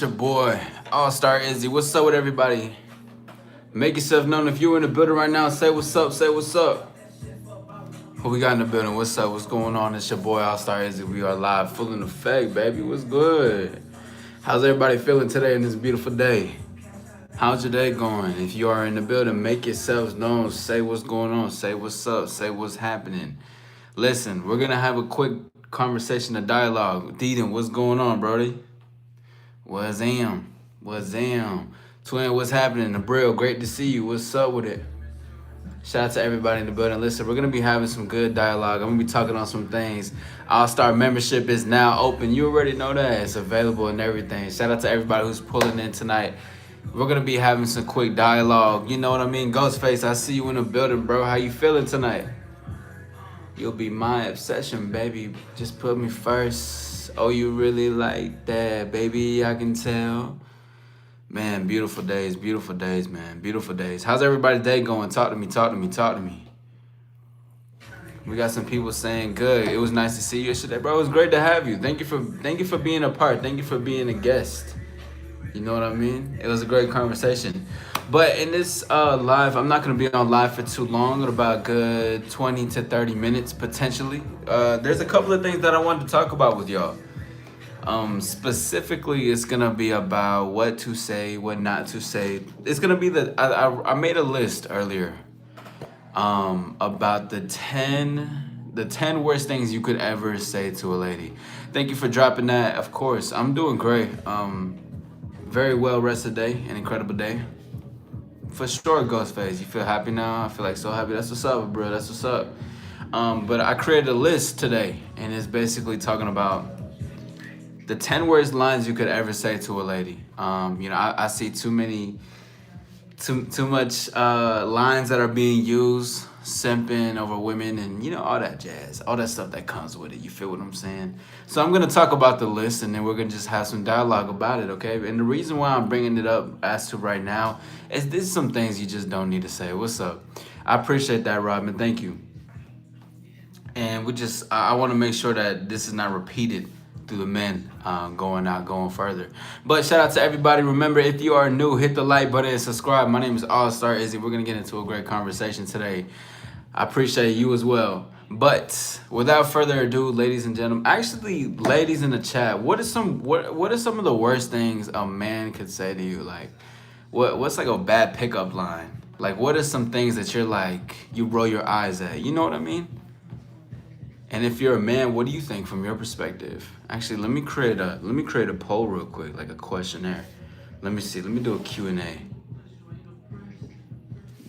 Your boy, All-Star Izzy. What's up with everybody? Make yourself known. If you're in the building right now, say what's up, say what's up. Who we got in the building? What's up? What's going on? It's your boy, All-Star Izzy. We are live, full in effect, baby. What's good? How's everybody feeling today in this beautiful day? How's your day going? If you are in the building, make yourselves known. Say what's going on. Say what's up. Say what's happening. Listen, we're going to have a quick conversation, a dialogue. Deedon, what's going on, brody? What's am? What's am? Twin, what's happening? The Brill, great to see you. What's up with it? Shout out to everybody in the building. Listen, we're going to be having some good dialogue. I'm going to be talking on some things. All-Star membership is now open. You already know that. It's available and everything. Shout out to everybody who's pulling in tonight. We're going to be having some quick dialogue. You know what I mean? Ghostface, I see you in the building, bro. How you feeling tonight? You'll be my obsession, baby. Just put me first. Oh, you really like that, baby, I can tell. Man, beautiful days, man. Beautiful days. How's everybody's day going? Talk to me, talk to me, talk to me. We got some people saying good. It was nice to see you yesterday, bro. It was great to have you. Thank you for being a part. Thank you for being a guest. You know what I mean? It was a great conversation. But in this live, I'm not going to be on live for too long, about a good 20 to 30 minutes, potentially. There's a couple of things that I wanted to talk about with y'all. Specifically, it's going to be about what to say, what not to say. It's going to be I made a list earlier about the 10 worst things you could ever say to a lady. Thank you for dropping that. Of course, I'm doing great. Very well rested day, an incredible day. For sure, Ghostface. You feel happy now? I feel like so happy. That's what's up, bro. That's what's up. But I created a list today, and it's basically talking about the 10 worst lines you could ever say to a lady. I see too much lines that are being used, simping over women, and all that jazz, all that stuff that comes with it. You feel what I'm saying? So I'm gonna talk about the list, and then we're gonna just have some dialogue about it, okay? And the reason why I'm bringing it up as to right now is there's some things you just don't need to say. What's up? I appreciate that, Robin. Thank you. And I want to make sure that this is not repeated through the men going further. But shout out to everybody. Remember, if you are new, hit the like button and subscribe. My name is All-Star Izzy. We're going to get into a great conversation today. I appreciate you as well. But without further ado, ladies and gentlemen, actually, ladies in the chat, what are some of the worst things a man could say to you? Like, what's like a bad pickup line? Like, what are some things that you're like, you roll your eyes at? You know what I mean? And if you're a man, what do you think from your perspective? Actually, let me create a poll real quick, like a questionnaire. Let me see. Let me do a Q&A.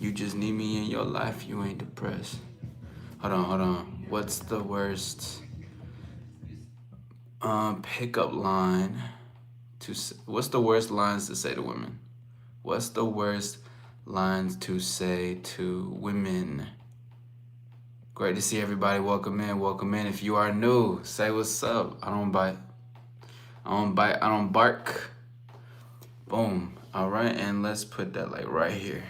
You just need me in your life. You ain't depressed. Hold on. What's the worst pickup line what's the worst lines to say to women? What's the worst lines to say to women? Great to see everybody. Welcome in. If you are new, say what's up. I don't bite. I don't bark. Boom. All right, and let's put that like right here.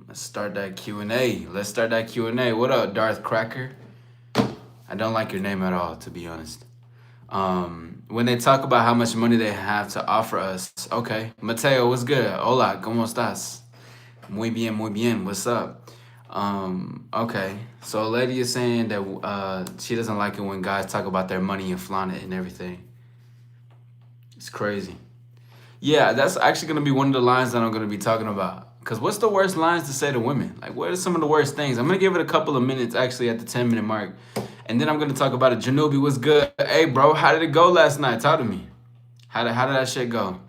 Let's start that Q&A. What up, Darth Cracker? I don't like your name at all, to be honest. When they talk about how much money they have to offer us, okay. Mateo, what's good? Hola, ¿cómo estás? Muy bien. What's up? Okay. So a lady is saying that she doesn't like it when guys talk about their money and flaunt it and everything. It's crazy. Yeah, that's actually gonna be one of the lines that I'm gonna be talking about. Cause what's the worst lines to say to women? Like, what are some of the worst things? I'm gonna give it a couple of minutes actually at the 10-minute mark. And then I'm gonna talk about it. Janubi, what's good? Hey bro, how did it go last night? Talk to me. How did that shit go?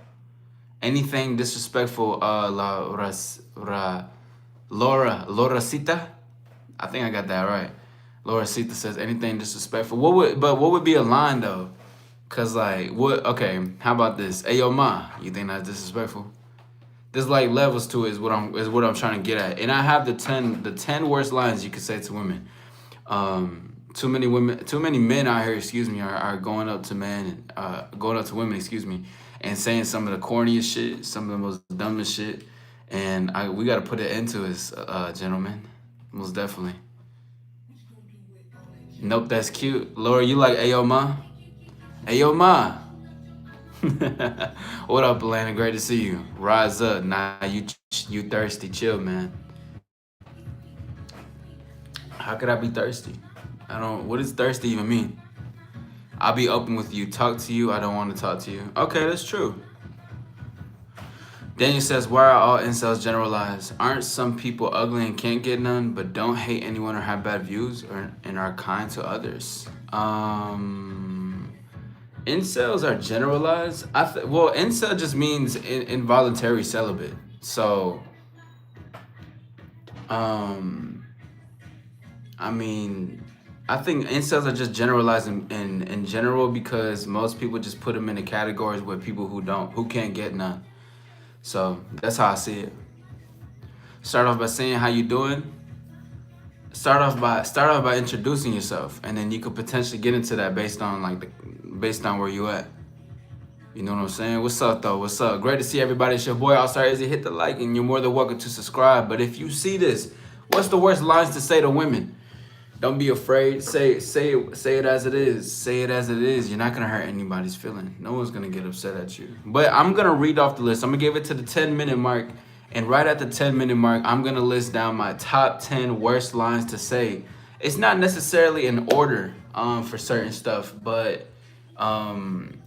Anything disrespectful, Laura Sita? I think I got that right. Laura Sita says anything disrespectful. What would be a line though? Cause like what? Okay, how about this? Hey yo ma, you think that's disrespectful? There's like levels to it is what I'm trying to get at. And I have the 10 worst lines you could say to women. Too many men out here, are going up to women, and saying some of the corniest shit, some of the most dumbest shit. And we got to put an end to this, gentlemen. Most definitely. Nope, that's cute. Laura, you like Ayo Ma? Ayo Ma. What up, Atlanta? Great to see you. Rise up. Nah, you thirsty. Chill, man. How could I be thirsty? I don't. What does thirsty even mean? I'll be open with you. Talk to you. I don't want to talk to you. Okay, that's true. Daniel says, why are all incels generalized? Aren't some people ugly and can't get none, but don't hate anyone or have bad views and are kind to others? Incels are generalized. Well, incel just means involuntary celibate. So, I mean, I think incels are just generalized in general because most people just put them in the categories with people who can't get none. So that's how I see it. Start off by saying how you doing. Start off by introducing yourself, and then you could potentially get into that based on where you at. You know what I'm saying? What's up though? What's up? Great to see everybody. It's your boy All-Star Izzy. Hit the like, and you're more than welcome to subscribe. But if you see this, what's the worst lines to say to women? Don't be afraid. Say it as it is. Say it as it is. You're not gonna hurt anybody's feeling. No one's gonna get upset at you. But I'm gonna read off the list. I'm gonna give it to the 10-minute mark, and right at the 10-minute mark, I'm gonna list down my top 10 worst lines to say. It's not necessarily in order for certain stuff, but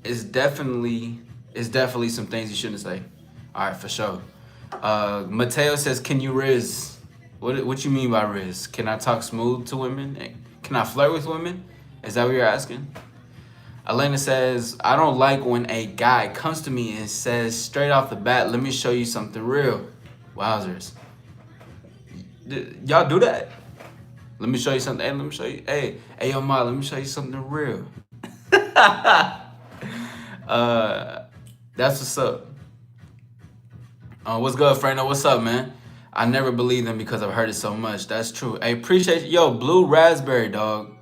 it's definitely some things you shouldn't say. All right, for sure. Mateo says, "Can you riz?" What you mean by riz? Can I talk smooth to women? Can I flirt with women? Is that what you're asking? Elena says, I don't like when a guy comes to me and says straight off the bat, let me show you something real. Wowzers. Y'all do that? Let me show you something. Hey, let me show you. Hey, yo, Ma, let me show you something real. That's what's up. What's good, Frano? What's up, man? I never believed them because I've heard it so much. That's true. I appreciate you. Yo, Blue Raspberry, dog.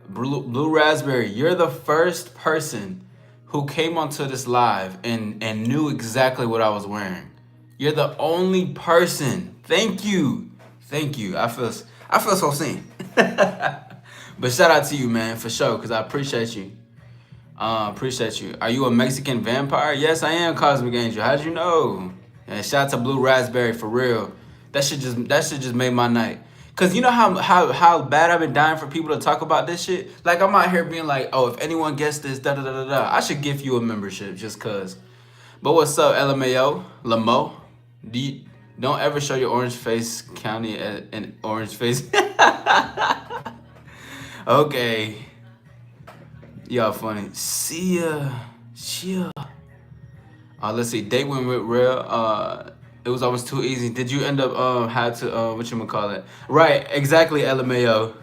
Blue Raspberry, you're the first person who came onto this live and knew exactly what I was wearing. You're the only person. Thank you. Thank you. I feel so seen. But shout out to you, man, for sure, because I appreciate you. Appreciate you. Are you a Mexican vampire? Yes, I am, Cosmic Angel. How'd you know? And shout out to Blue Raspberry for real. That should just make my night. Cause you know how bad I've been dying for people to talk about this shit. Like I'm out here being like, oh, if anyone gets this, da da da da da, I should give you a membership just cause. But what's up, LMAO, Lamo? Don't ever show your orange face county an orange face. Okay. Y'all funny. See ya. Chill. Let's see. Date went with real. It was almost too easy. Did you end up had to whatchamacallit? Right, exactly, LMAO.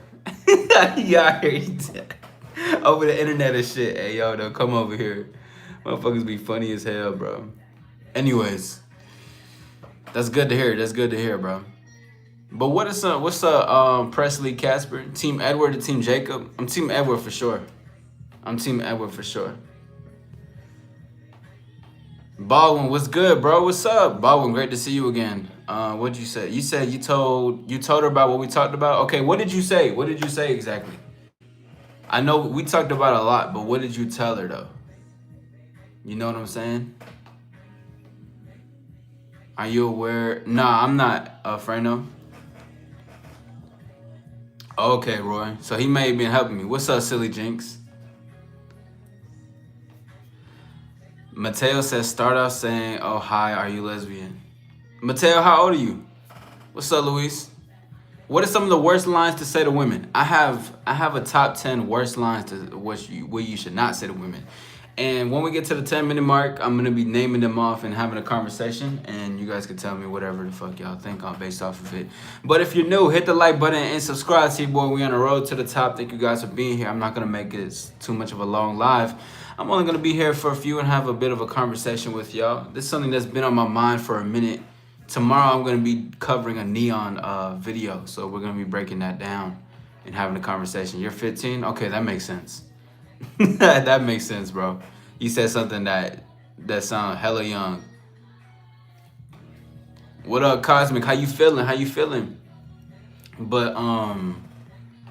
Yeah, I heard that. Over the internet and shit. Hey yo, though, come over here. Motherfuckers be funny as hell, bro. Anyways. That's good to hear. That's good to hear, bro. But what's up, Presley Casper? Team Edward or Team Jacob? I'm Team Edward for sure. I'm Team Edward for sure. Baldwin, what's good, bro? What's up? Baldwin, great to see you again. What'd you say? You said you told her about what we talked about? Okay, what did you say? What did you say exactly? I know we talked about a lot, but what did you tell her though? You know what I'm saying? Are you aware? Nah, I'm not, Frano. Okay, Roy. So he may have been helping me. What's up, Silly Jinx? Mateo says, start off saying, oh, hi, are you lesbian? Mateo, how old are you? What's up, Luis? What are some of the worst lines to say to women? I have a top 10 worst lines to what you should not say to women. And when we get to the 10-minute mark, I'm going to be naming them off and having a conversation. And you guys can tell me whatever the fuck y'all think on based off of it. But if you're new, hit the like button and subscribe to your boy. We on the road to the top. Thank you guys for being here. I'm not going to make it too much of a long live. I'm only going to be here for a few and have a bit of a conversation with y'all. This is something that's been on my mind for a minute. Tomorrow, I'm going to be covering a neon video. So we're going to be breaking that down and having a conversation. You're 15? Okay, that makes sense. That makes sense, bro. You said something that sound hella young. What up, Cosmic? How you feeling? How you feeling? But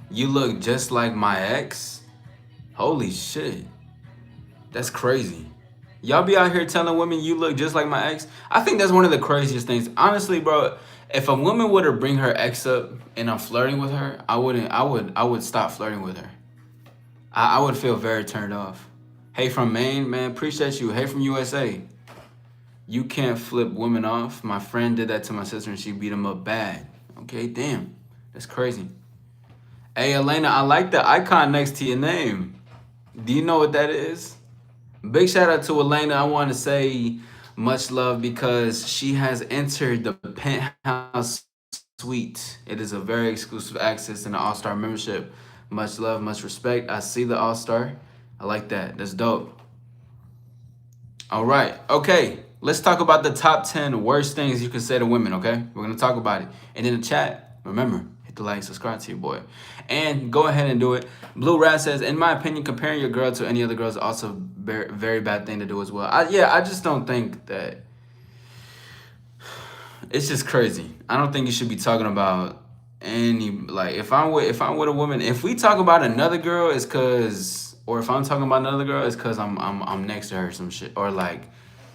you look just like my ex. Holy shit. That's crazy. Y'all be out here telling women you look just like my ex. I think that's one of the craziest things. Honestly, bro, if a woman were to bring her ex up and I'm flirting with her, I would stop flirting with her. I would feel very turned off. Hey from Maine, man, appreciate you. Hey from USA. You can't flip women off. My friend did that to my sister and she beat him up bad. Okay, damn. That's crazy. Hey, Elena, I like the icon next to your name. Do you know what that is? Big shout out to Elena. I want to say much love because she has entered the penthouse suite. It is a very exclusive access in the All-Star membership. Much love, much respect. I see the All-Star. I like that. That's dope. All right. Okay. Let's talk about the top 10 worst things you can say to women, okay? We're going to talk about it. And in the chat, remember, hit the like, subscribe to your boy. And go ahead and do it. Blue Rat says, in my opinion, comparing your girl to any other girl is also a very, very bad thing to do as well. I just don't think that... It's just crazy. I don't think you should be talking about any... Like, if I'm with a woman, if we talk about another girl, it's because... Or if I'm talking about another girl, it's because I'm next to her or some shit. Or, like...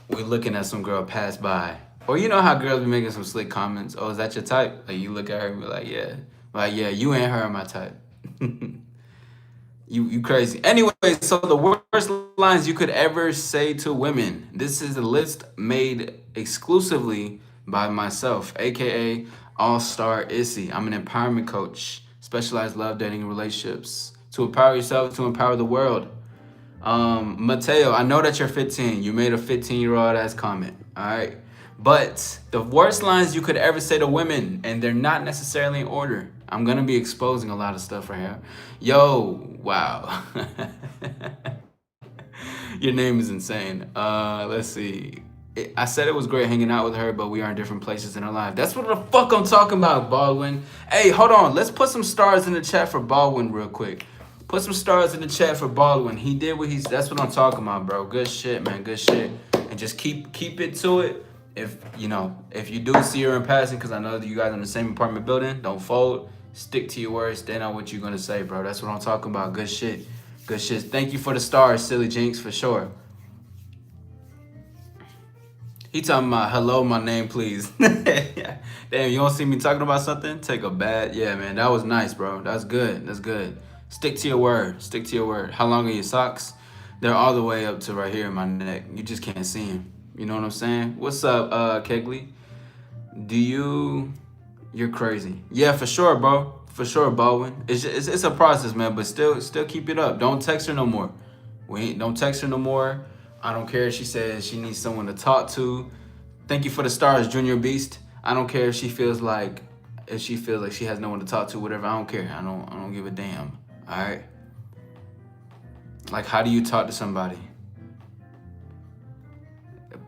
we looking at some girl pass by. Or you know how girls be making some slick comments. Oh, is that your type? Like you look at her and be like, yeah. Like, yeah, you ain't her my type. you crazy. Anyway, so the worst lines you could ever say to women. This is a list made exclusively by myself, aka All-Star Issy. I'm an empowerment coach. Specialized love, dating, and relationships. To empower yourself, to empower the world. Mateo, I know that you're 15. You made a 15-year-old ass comment. All right. But the worst lines you could ever say to women, and they're not necessarily in order. I'm going to be exposing a lot of stuff right here. Yo, wow. Your name is insane. Let's see. I said it was great hanging out with her, but we are in different places in our life. That's what the fuck I'm talking about, Baldwin. Hey, hold on. Let's put some stars in the chat for Baldwin real quick. Put some stars in the chat for Baldwin. He did what he's... That's what I'm talking about, bro. Good shit, man. Good shit. And just keep it to it. If you do see her in passing, because I know that you guys are in the same apartment building, don't fold. Stick to your words. Stand on what you're going to say, bro. That's what I'm talking about. Good shit. Good shit. Thank you for the stars, Silly Jinx, for sure. He talking about, hello, my name, please. Damn, you don't see me talking about something? Take a bad... Yeah, man. That was nice, bro. That's good. That's good. Stick to your word. Stick to your word. How long are your socks? They're all the way up to right here in my neck. You just can't see them. You know what I'm saying? What's up, Kegley? You're crazy. Yeah, for sure, bro. For sure, Baldwin. It's a process, man. But still keep it up. Don't text her no more. Don't text her no more. I don't care if she says she needs someone to talk to. Thank you for the stars, Junior Beast. I don't care if she feels like she has no one to talk to, whatever. I don't care. I don't give a damn. All right. Like, how do you talk to somebody?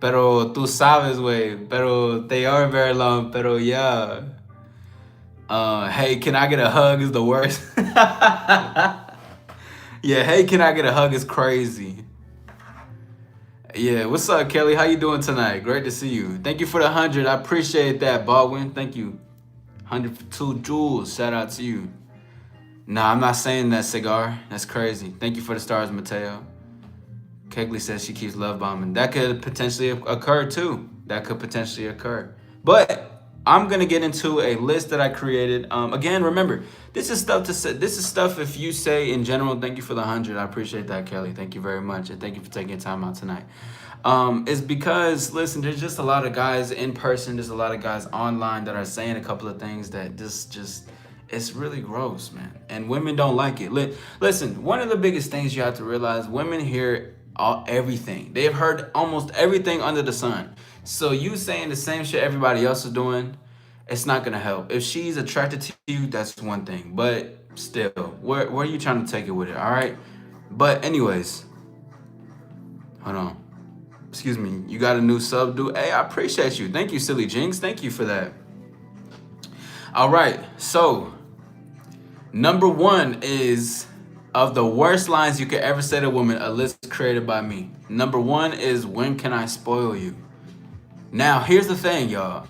Pero tú sabes, güey. Pero they are very long. Pero yeah. Hey, can I get a hug is the worst. Yeah, hey, can I get a hug is crazy. Yeah, what's up, Kelly? How you doing tonight? Great to see you. Thank you for the 100. I appreciate that, Baldwin. Thank you. 102 jewels. Shout out to you. Nah, I'm not saying that, Cigar. That's crazy. Thank you for the stars, Mateo. Kegley says she keeps love bombing. That could potentially occur, too. That could potentially occur. But I'm going to get into a list that I created. Again, remember, this is stuff to say. This is stuff if you say in general, thank you for the 100. I appreciate that, Kelly. Thank you very much. And thank you for taking your time out tonight. It's because, listen, there's just a lot of guys in person. There's a lot of guys online that are saying a couple of things that just it's really gross, man. And women don't like it. Listen, one of the biggest things you have to realize, women hear everything. They've heard almost everything under the sun. So you saying the same shit everybody else is doing, it's not gonna help. If she's attracted to you, that's one thing. But still, where are you trying to take it with it? All right. But anyways, hold on. Excuse me. You got a new sub, dude. Hey, I appreciate you. Thank you, Silly Jinx. Thank you for that. All right. So number one is of the worst lines you could ever say to a woman, a list created by me. Number one is, when can I spoil you? Now, here's the thing, y'all.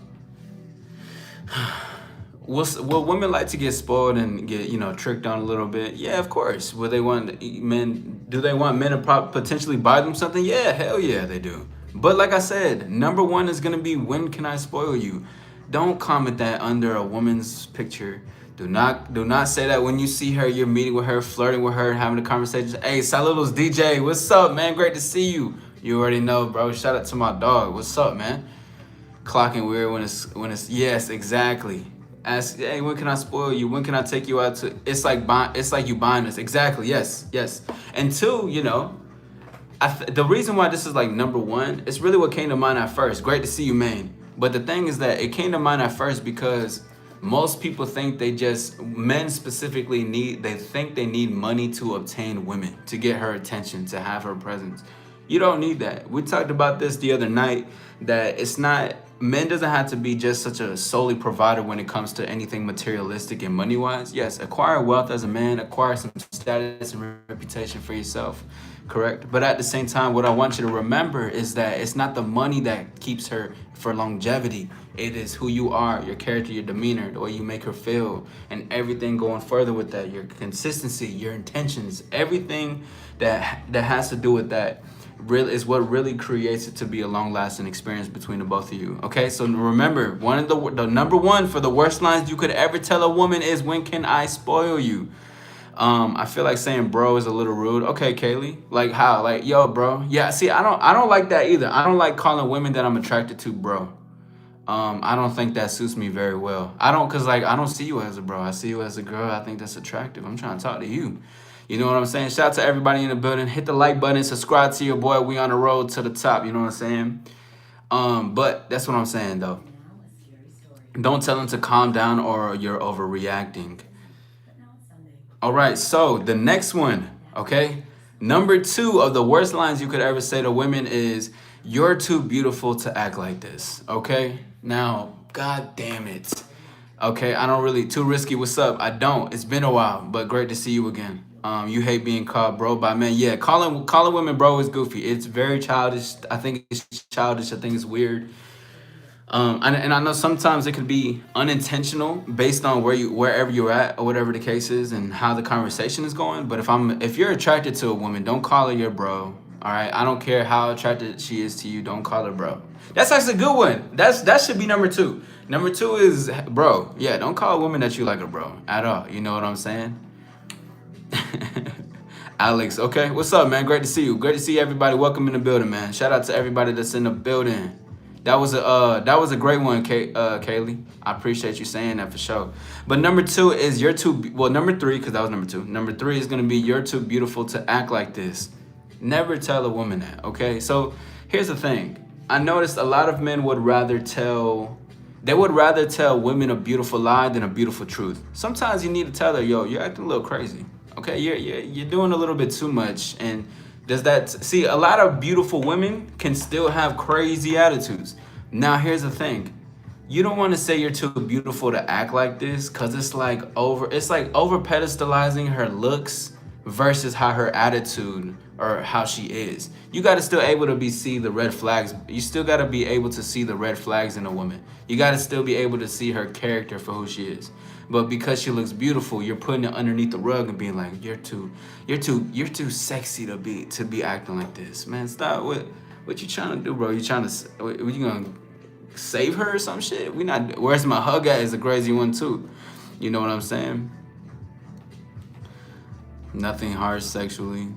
Will women like to get spoiled and get, tricked on a little bit? Yeah, of course. Will they want men? Do they want men to potentially buy them something? Yeah, hell yeah, they do. But like I said, number one is gonna be, when can I spoil you? Don't comment that under a woman's picture. Do not say that when you see her, you're meeting with her, flirting with her, having a conversation. Hey, saludos DJ, what's up, man? Great to see you. You already know, bro. Shout out to my dog. What's up, man? Clocking weird when it's yes, exactly. Ask, hey, when can I spoil you? When can I take you out to? It's like you buying this. Exactly. Yes, yes. And two, the reason why this is like number one, it's really what came to mind at first. Great to see you, man. But the thing is that it came to mind at first because most people think men specifically they think they need money to obtain women, to get her attention, to have her presence. You don't need that. We talked about this the other night, that men doesn't have to be just such a solely provider when it comes to anything materialistic and money wise. Yes, acquire wealth as a man, acquire some status and reputation for yourself, correct? But at the same time, what I want you to remember is that it's not the money that keeps her for longevity. It is who you are, your character, your demeanor, the way you make her feel, and everything going further with that, your consistency, your intentions, everything that has to do with that really is what really creates it to be a long-lasting experience between the both of you. Okay, so remember, one of the number one for the worst lines you could ever tell a woman is, when can I spoil you? I feel like saying bro is a little rude. Okay, Kaylee, like how? Like, yo, bro. Yeah, see, I don't like that either. I don't like calling women that I'm attracted to bro. I don't think that suits me very well. I don't see you as a bro. I see you as a girl. I think that's attractive. I'm trying to talk to you. You know what I'm saying? Shout out to everybody in the building. Hit the like button, subscribe to your boy. We on the road to the top. You know what I'm saying? But that's what I'm saying though. Don't tell them to calm down or you're overreacting. All right, so the next one, okay? Number two of the worst lines you could ever say to women is, you're too beautiful to act like this, okay? Now, god damn it. Okay, I don't really, too risky, what's up? I don't, it's been a while, but great to see you again. You hate being called bro by men. Yeah, calling women bro is goofy. It's very childish. I think it's childish. I think it's weird. And I know sometimes it could be unintentional based on wherever you're at or whatever the case is and how the conversation is going. But if you're attracted to a woman, don't call her your bro. All right, I don't care how attracted she is to you. Don't call her bro. That's actually a good one. That should be number two. Number two is bro. Yeah, don't call a woman that you like a bro at all. You know what I'm saying? Alex, okay, what's up, man? Great to see you. Great to see everybody. Welcome in the building, man. Shout out to everybody that's in the building. That was a great one, Kaylee. I appreciate you saying that for sure. But number two is number three, because that was number two. Number three is gonna be, you're too beautiful to act like this. Never tell a woman that, okay? So here's the thing. I noticed a lot of men would rather tell women a beautiful lie than a beautiful truth. Sometimes you need to tell her, yo, you're acting a little crazy. Okay, you're doing a little bit too much. And a lot of beautiful women can still have crazy attitudes. Now here's the thing. You don't want to say you're too beautiful to act like this, because it's like over pedestalizing her looks versus how her attitude or how she is. You got to still able to see the red flags. You still got to be able to see the red flags in a woman. You got to still be able to see her character for who she is. But because she looks beautiful, you're putting it underneath the rug and being like, you're too sexy to be acting like this. Man, stop. What you trying to do, bro? You gonna save her or some shit? Where's my hug at is a crazy one too. You know what I'm saying? Nothing harsh sexually.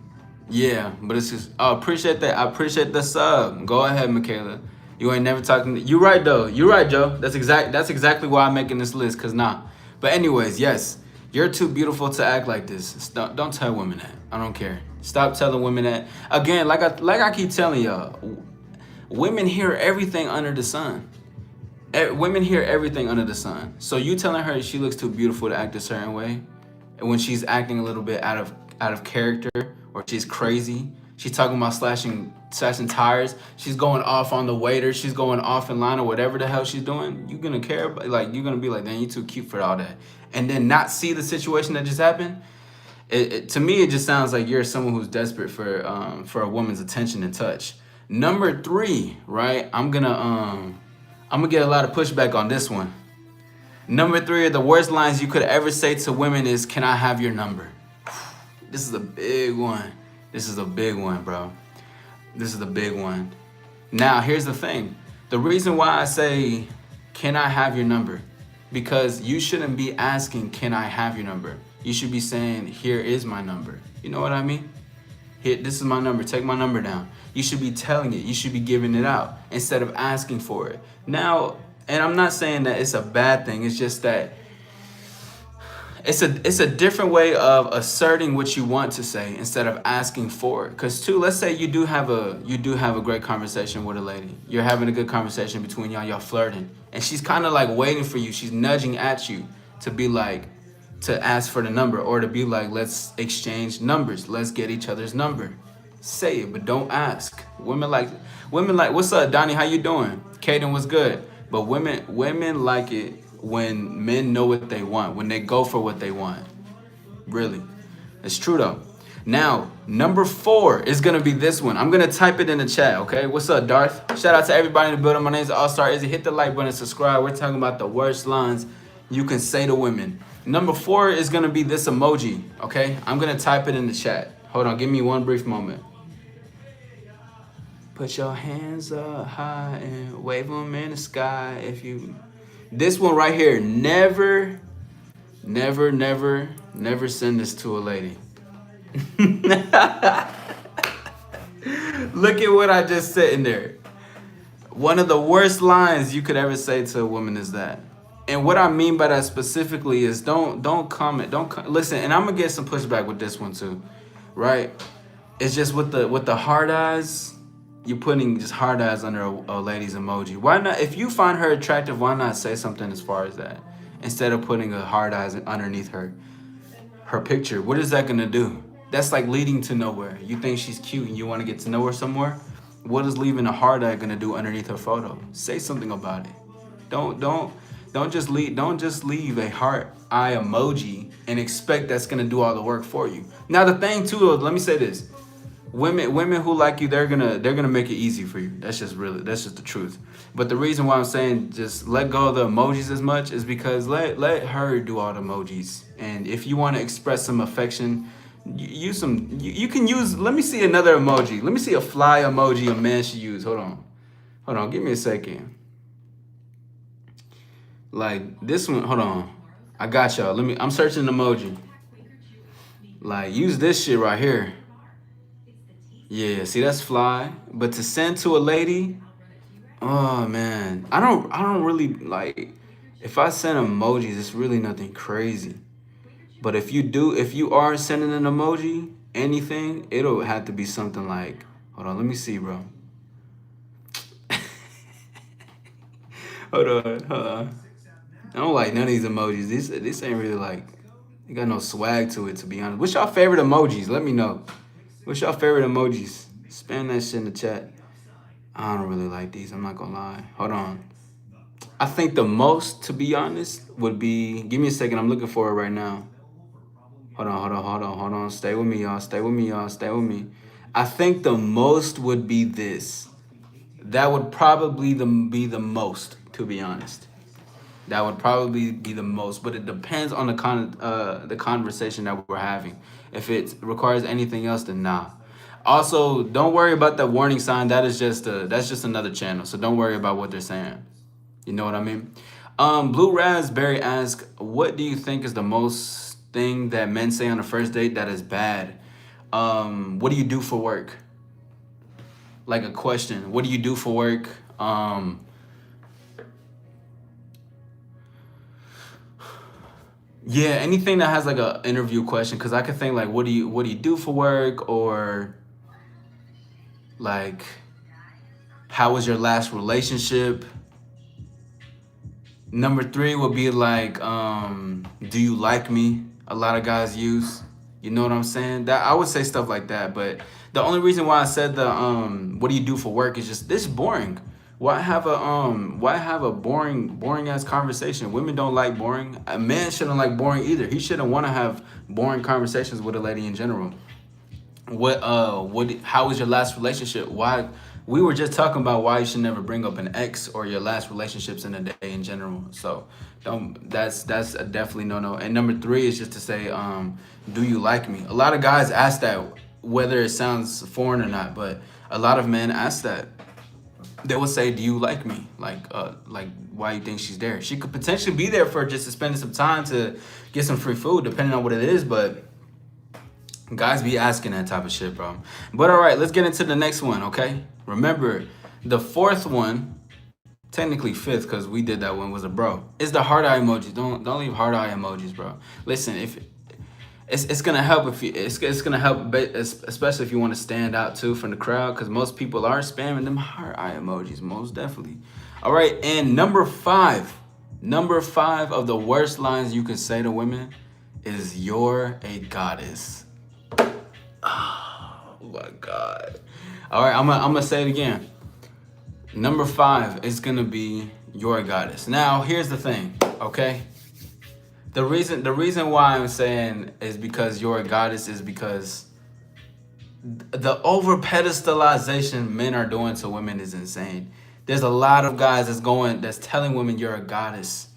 Yeah, but it's just, appreciate that. I appreciate the sub. Go ahead, Michaela. You ain't never talking. You right though. You right, Joe. That's exactly why I'm making this list. Cause nah. But anyways, yes, you're too beautiful to act like this. Don't tell women that. I don't care. Stop telling women that. Again, like I keep telling y'all, women hear everything under the sun. Women hear everything under the sun. So you telling her she looks too beautiful to act a certain way, and when she's acting a little bit out of character, or she's crazy, she's talking about slashing tires, she's going off on the waiter, she's going off in line or whatever the hell she's doing, you're gonna care about, you're gonna be like, man, you too cute for all that, and then not see the situation that just happened. To me, it just sounds like you're someone who's desperate for a woman's attention and touch. Number three, right? I'm gonna get a lot of pushback on this one. Number 3 of the worst lines you could ever say to women is, "Can I have your number?" This is a big one. This is a big one, bro. This is a big one. Now, here's the thing. The reason why I say, "Can I have your number?" Because you shouldn't be asking, "Can I have your number?" You should be saying, "Here is my number." You know what I mean? Here, this is my number. Take my number down. You should be telling it. You should be giving it out instead of asking for it. Now, and I'm not saying that it's a bad thing. It's just that it's a different way of asserting what you want to say instead of asking for it. Because too, let's say you do have a great conversation with a lady. You're having a good conversation between y'all flirting, and she's kind of like waiting for you. She's nudging at you to be like, to ask for the number, or to be like, let's exchange numbers. Let's get each other's number. Say it, but don't ask. Women like, what's up, Donnie? How you doing? Kaden, what's good? But women like it when men know what they want, when they go for what they want. Really. It's true though. Now, number 4 is gonna be this one. I'm gonna type it in the chat, okay? What's up, Darth? Shout out to everybody in the building. My name's All-Star Izzy. Hit the like button and subscribe. We're talking about the worst lines you can say to women. Number 4 is gonna be this emoji, okay? I'm gonna type it in the chat. Hold on, give me one brief moment. Put your hands up high and wave them in the sky if you... This one right here, never send this to a lady. Look at what I just said in there. One of the worst lines you could ever say to a woman is that. And what I mean by that specifically is don't comment, listen, and I'm gonna get some pushback with this one too, right? It's just with the hard eyes, you're putting just hard eyes under a lady's emoji. Why not? If you find her attractive, why not say something as far as that? Instead of putting a hard eyes underneath her picture. What is that gonna do? That's like leading to nowhere. You think she's cute and you wanna get to know her somewhere? What is leaving a hard eye gonna do underneath her photo? Say something about it. Don't just leave a heart eye emoji and expect that's gonna do all the work for you. Now the thing too, let me say this. Women who like you, they're gonna make it easy for you. That's just the truth. But the reason why I'm saying just let go of the emojis as much is because let her do all the emojis. And if you want to express some affection, use some. You can use. Let me see another emoji. Let me see a fly emoji a man should use. Hold on. Give me a second. Like this one. Hold on. I got y'all. I'm searching an emoji. Like use this shit right here. Yeah, see that's fly. But to send to a lady, oh man, I don't really like. If I send emojis, it's really nothing crazy. But if you are sending an emoji, anything, it'll have to be something like. Hold on, let me see, bro. Hold on. I don't like none of these emojis. This ain't really like. They got no swag to it, to be honest. What's y'all favorite emojis? Let me know. What's your favorite emojis? Spam that shit in the chat. I don't really like these. I'm not gonna lie. Hold on. I think the most, to be honest, would be... Give me a second. I'm looking for it right now. Hold on. Stay with me, y'all. I think the most would be this. That would probably be the most, to be honest. That would probably be the most, but it depends on the conversation that we're having. If it requires anything else, then nah. Also, don't worry about that warning sign. That's just another channel, so don't worry about what they're saying. You know what I mean? Blue Raspberry asks, what do you think is the most thing that men say on a first date that is bad? What do you do for work? Like a question. What do you do for work? Yeah, anything that has like a interview question, because I could think like, what do you do for work, or like, how was your last relationship? Number 3 would be like, do you like me? A lot of guys use, you know what I'm saying? That I would say stuff like that, but the only reason why I said the what do you do for work is just this boring. Why have a boring ass conversation? Women don't like boring. A man shouldn't like boring either. He shouldn't want to have boring conversations with a lady in general. How was your last relationship? Why we were just talking about why you should never bring up an ex or your last relationships in a day in general. So don't. That's a definitely no. And number 3 is just to say, do you like me? A lot of guys ask that, whether it sounds foreign or not, but a lot of men ask that. They will say, do you like me? Like why you think she's there? She could potentially be there for just to spend some time to get some free food, depending on what it is, but guys be asking that type of shit, bro. But all right, let's get into the next one, okay? Remember, the 4th one, technically 5th, because we did that one, was a bro, is the heart eye emojis. Don't leave heart eye emojis, bro. Listen, if it's gonna help if you it's gonna help, especially if you want to stand out too from the crowd, because most people are spamming them heart eye emojis, most definitely. All right, and number 5 of the worst lines you can say to women is, "You're a goddess." Oh my God. All right, I'm gonna say it again. Number 5 is gonna be, "You're a goddess." Now, here's the thing, okay? The reason why I'm saying is because you're a goddess is because the over pedestalization men are doing to women is insane. There's a lot of guys that's telling women you're a goddess.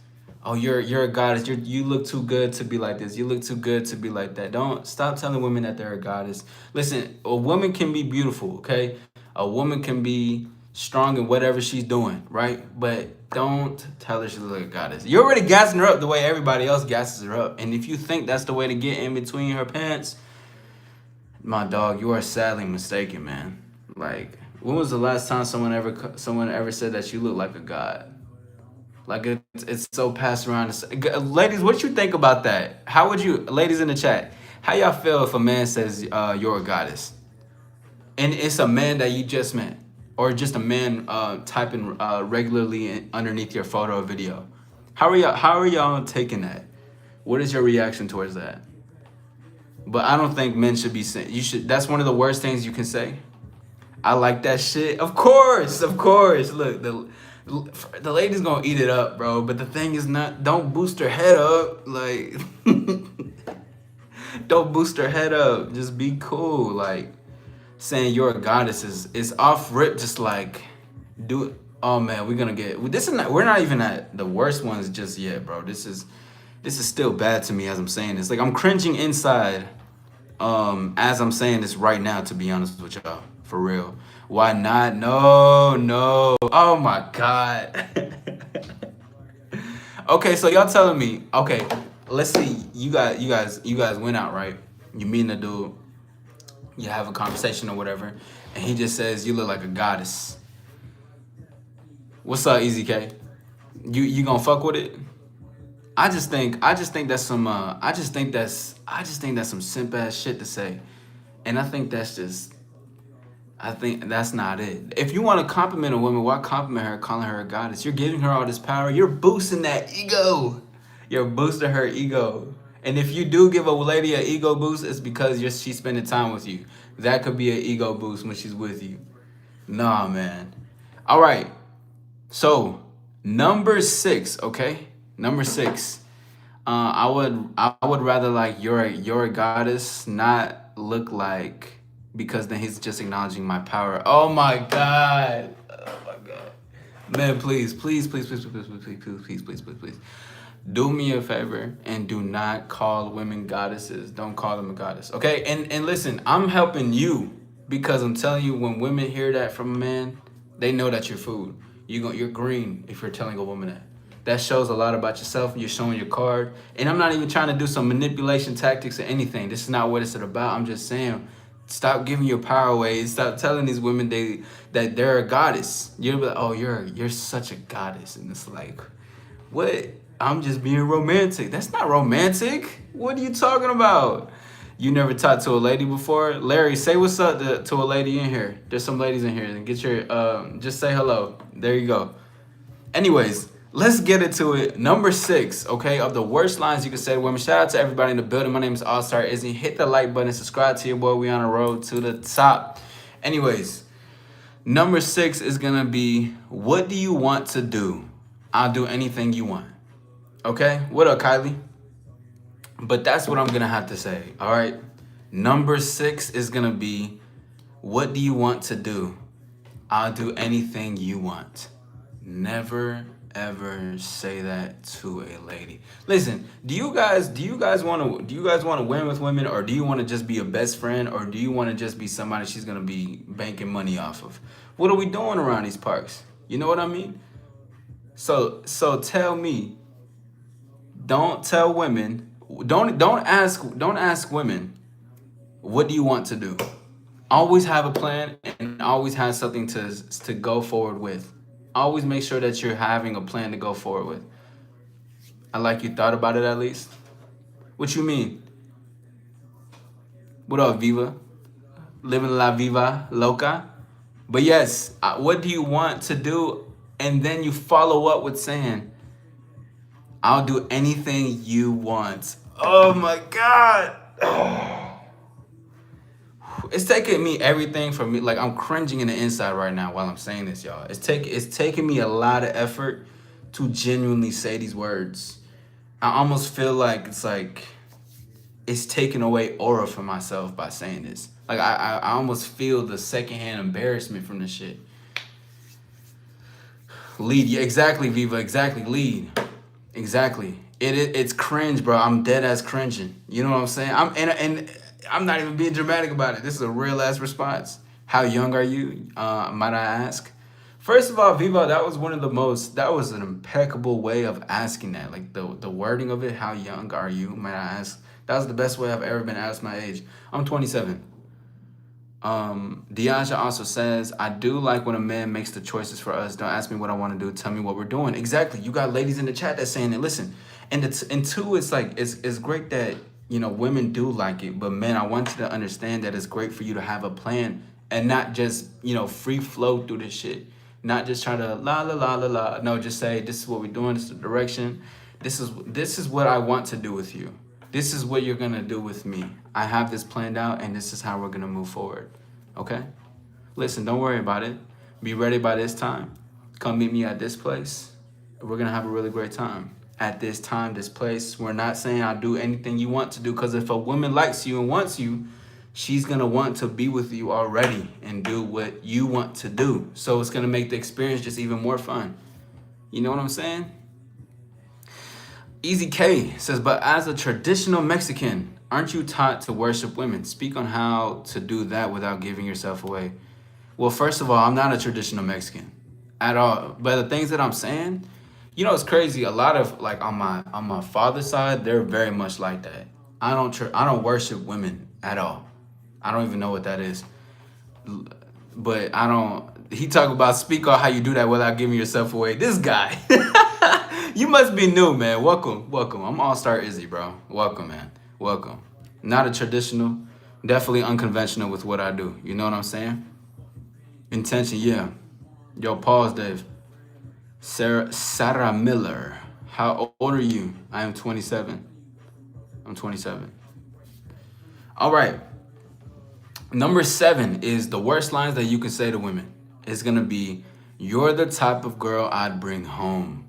Oh, you're a goddess. You look too good to be like this. You look too good to be like that. Don't stop telling women that they're a goddess. Listen, a woman can be beautiful, okay? A woman can be strong in whatever she's doing, right? But don't tell her she looks like a goddess. You're already gassing her up the way everybody else gasses her up. And if you think that's the way to get in between her pants, my dog, you are sadly mistaken, man. Like, when was the last time someone ever said that you look like a god? Like, it's so passed around. Ladies, what you think about that? How would you, ladies in the chat, how y'all feel if a man says you're a goddess? And it's a man that you just met, or just a man typing regularly underneath your photo or video. How are y'all taking that? What is your reaction towards that? But I don't think men should be saying, that's one of the worst things you can say. I like that shit. Of course. Look, the lady's gonna eat it up, bro. But the thing is, don't boost her head up. Like, don't boost her head up. Just be cool. Like, saying you're a goddess is off rip. Just like, do it. Oh man, we're not even at the worst ones just yet, bro. This is still bad to me as I'm saying this. Like, I'm cringing inside as I'm saying this right now, to be honest with y'all. For real. Why not? No. Oh my God. Okay, so y'all telling me, okay, let's see, you guys went out, right? You meeting a dude, you have a conversation or whatever, and he just says you look like a goddess. What's up, Easy K? You gonna fuck with it? I just think that's some some simp ass shit to say. And I think that's not it. If you want to compliment a woman, why compliment her calling her a goddess? You're giving her all this power. You're boosting that ego. You're boosting her ego. And if you do give a lady an ego boost, it's because she's spending time with you. That could be an ego boost when she's with you. Nah, man. All right. So, number 6, okay? Number 6. I would rather like you're a goddess, not look like, because then he's just acknowledging my power. Oh my God. Man, please. Do me a favor and do not call women goddesses. Don't call them a goddess. Okay? And listen, I'm helping you because I'm telling you, when women hear that from a man, they know that you're food. You're green if you're telling a woman that. That shows a lot about yourself. You're showing your card. And I'm not even trying to do some manipulation tactics or anything. This is not what it's about. I'm just saying, stop giving your power away. Stop telling these women that they're a goddess. You'll be like, oh, you're such a goddess. And it's like, what? I'm just being romantic. That's not romantic. What are you talking about? You never talked to a lady before? Larry, say what's up to a lady in here. There's some ladies in here. And get your, just say hello. There you go. Anyways, let's get into it. Number 6, okay, of the worst lines you can say to women. Shout out to everybody in the building. My name is All-Star Izzy. Hit the like button. Subscribe to your boy. We on the road to the top. Anyways, number 6 is going to be, what do you want to do? I'll do anything you want. Okay? What up, Kylie? But that's what I'm going to have to say, all right? Number 6 is going to be, what do you want to do? I'll do anything you want. Never ever say that to a lady. Listen, do you guys want to win with women, or do you want to just be a best friend, or do you want to just be somebody she's gonna be banking money off of? What are we doing around these parks? You know what I mean? So tell me, don't tell women, don't ask women, what do you want to do? Always have a plan and always have something to go forward with. Always make sure that you're having a plan to go forward with. I like you thought about it at least. What you mean? What up, Viva? Living la viva loca. But yes, what do you want to do? And then you follow up with saying, I'll do anything you want. Oh my God. It's taking me everything from me. Like, I'm cringing in the inside right now while I'm saying this, y'all. It's taking me a lot of effort to genuinely say these words. I almost feel like it's taking away aura from myself by saying this. Like, I almost feel the secondhand embarrassment from this shit. Lead, yeah, exactly, Viva, exactly, lead, exactly. It's cringe, bro. I'm dead ass cringing. You know what I'm saying? And I'm not even being dramatic about it. This is a real ass response. How young are you? Might I ask? First of all, Viva, that was an impeccable way of asking that. Like the wording of it. How young are you? Might I ask? That was the best way I've ever been asked my age. I'm 27. Diaja also says, I do like when a man makes the choices for us. Don't ask me what I want to do. Tell me what we're doing. Exactly. You got ladies in the chat that's saying it. Listen, and two, it's like it's great that women do like it, but men, I want you to understand that it's great for you to have a plan and not just free flow through this shit. Not just try to la la la la la. No, just say this is what we're doing. This is the direction. This is what I want to do with you. This is what you're gonna do with me. I have this planned out, and this is how we're gonna move forward. Okay? Listen, don't worry about it. Be ready by this time. Come meet me at this place. We're gonna have a really great time. At this time, this place. We're not saying I'll do anything you want to do, because if a woman likes you and wants you, she's gonna want to be with you already and do what you want to do. So it's gonna make the experience just even more fun. You know what I'm saying? Easy K says, but as a traditional Mexican, aren't you taught to worship women? Speak on how to do that without giving yourself away. Well, first of all, I'm not a traditional Mexican at all. But the things that I'm saying, it's crazy. A lot of like on my father's side, they're very much like that. I don't worship women at all. I don't even know what that is. But I don't. He talk about speak on how you do that without giving yourself away. This guy. You must be new, man. Welcome. I'm All-Star Izzy, bro. Welcome, man. Welcome. Not a traditional, definitely unconventional with what I do. You know what I'm saying? Intention, yeah. Yo, pause, Dave. Sarah Miller. How old are you? I am 27. I'm 27. All right. Number 7 is the worst lines that you can say to women. It's going to be, you're the type of girl I'd bring home.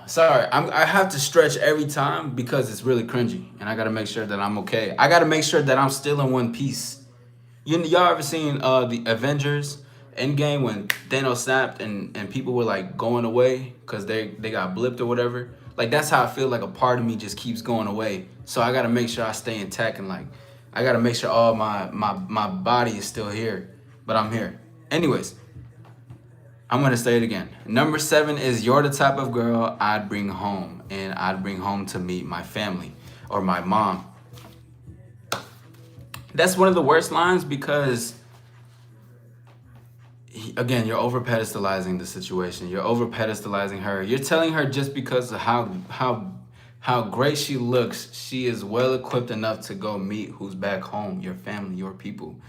Sorry, I have to stretch every time because it's really cringy, and I gotta make sure that I'm okay. I gotta make sure that I'm still in one piece. Y'all ever seen the Avengers Endgame when Thanos snapped and people were like going away because they got blipped or whatever? Like, that's how I feel. Like a part of me just keeps going away. So I gotta make sure I stay intact, and like I gotta make sure all my body is still here, but I'm here. Anyways, I'm gonna say it again. Number 7 is, you're the type of girl I'd bring home, and I'd bring home to meet my family or my mom. That's one of the worst lines because, again, you're over pedestalizing the situation. You're over pedestalizing her. You're telling her just because of how great she looks, she is well equipped enough to go meet who's back home, your family, your people.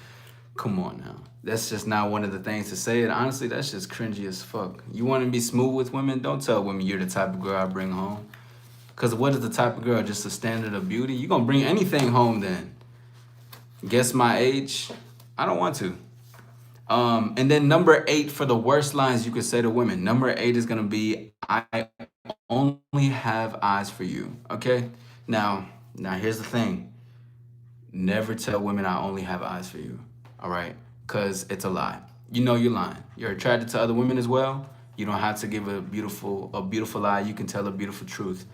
Come on now. That's just not one of the things to say. And honestly, that's just cringy as fuck. You want to be smooth with women? Don't tell women you're the type of girl I bring home. Because what is the type of girl? Just a standard of beauty? You're going to bring anything home then. Guess my age? I don't want to. And then number 8 for the worst lines you could say to women. Number 8 is going to be, I only have eyes for you. Okay? Now here's the thing. Never tell women I only have eyes for you. All right? because it's a lie. You know you're lying. You're attracted to other women as well. You don't have to give a beautiful lie. You can tell a beautiful truth.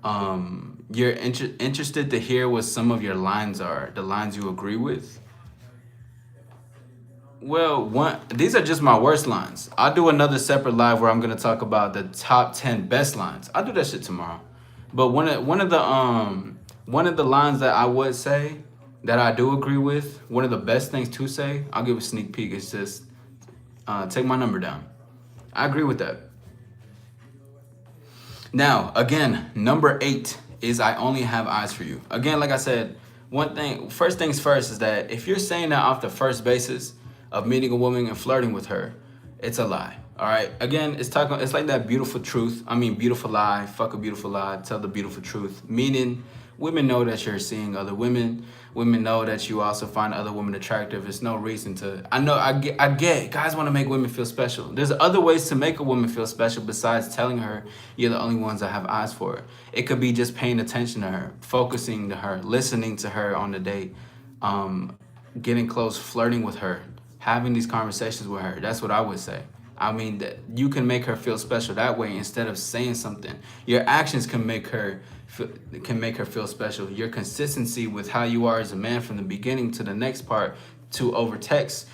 You're interested to hear what some of your lines are, the lines you agree with. Well, these are just my worst lines. I'll do another separate live where I'm gonna talk about the top 10 best lines. I'll do that shit tomorrow. But one of the lines that I would say that I do agree with, one of the best things to say, I'll give a sneak peek. It's just take my number down. I agree with that. Now, again, number 8 is I only have eyes for you. Again, like I said, first things first is that if you're saying that off the first basis of meeting a woman and flirting with her, it's a lie. All right. Again, it's like that beautiful truth. I mean, beautiful lie. Fuck a beautiful lie. Tell the beautiful truth. Meaning, women know that you're seeing other women. Women know that you also find other women attractive. There's no reason to. I know. I get. Guys want to make women feel special. There's other ways to make a woman feel special besides telling her you're the only ones that have eyes for her. It could be just paying attention to her, focusing to her, listening to her on the date, getting close, flirting with her, having these conversations with her. That's what I would say. I mean, that you can make her feel special that way instead of saying something. Your actions can make her feel special. Your consistency with how you are as a man from the beginning to the next part to over text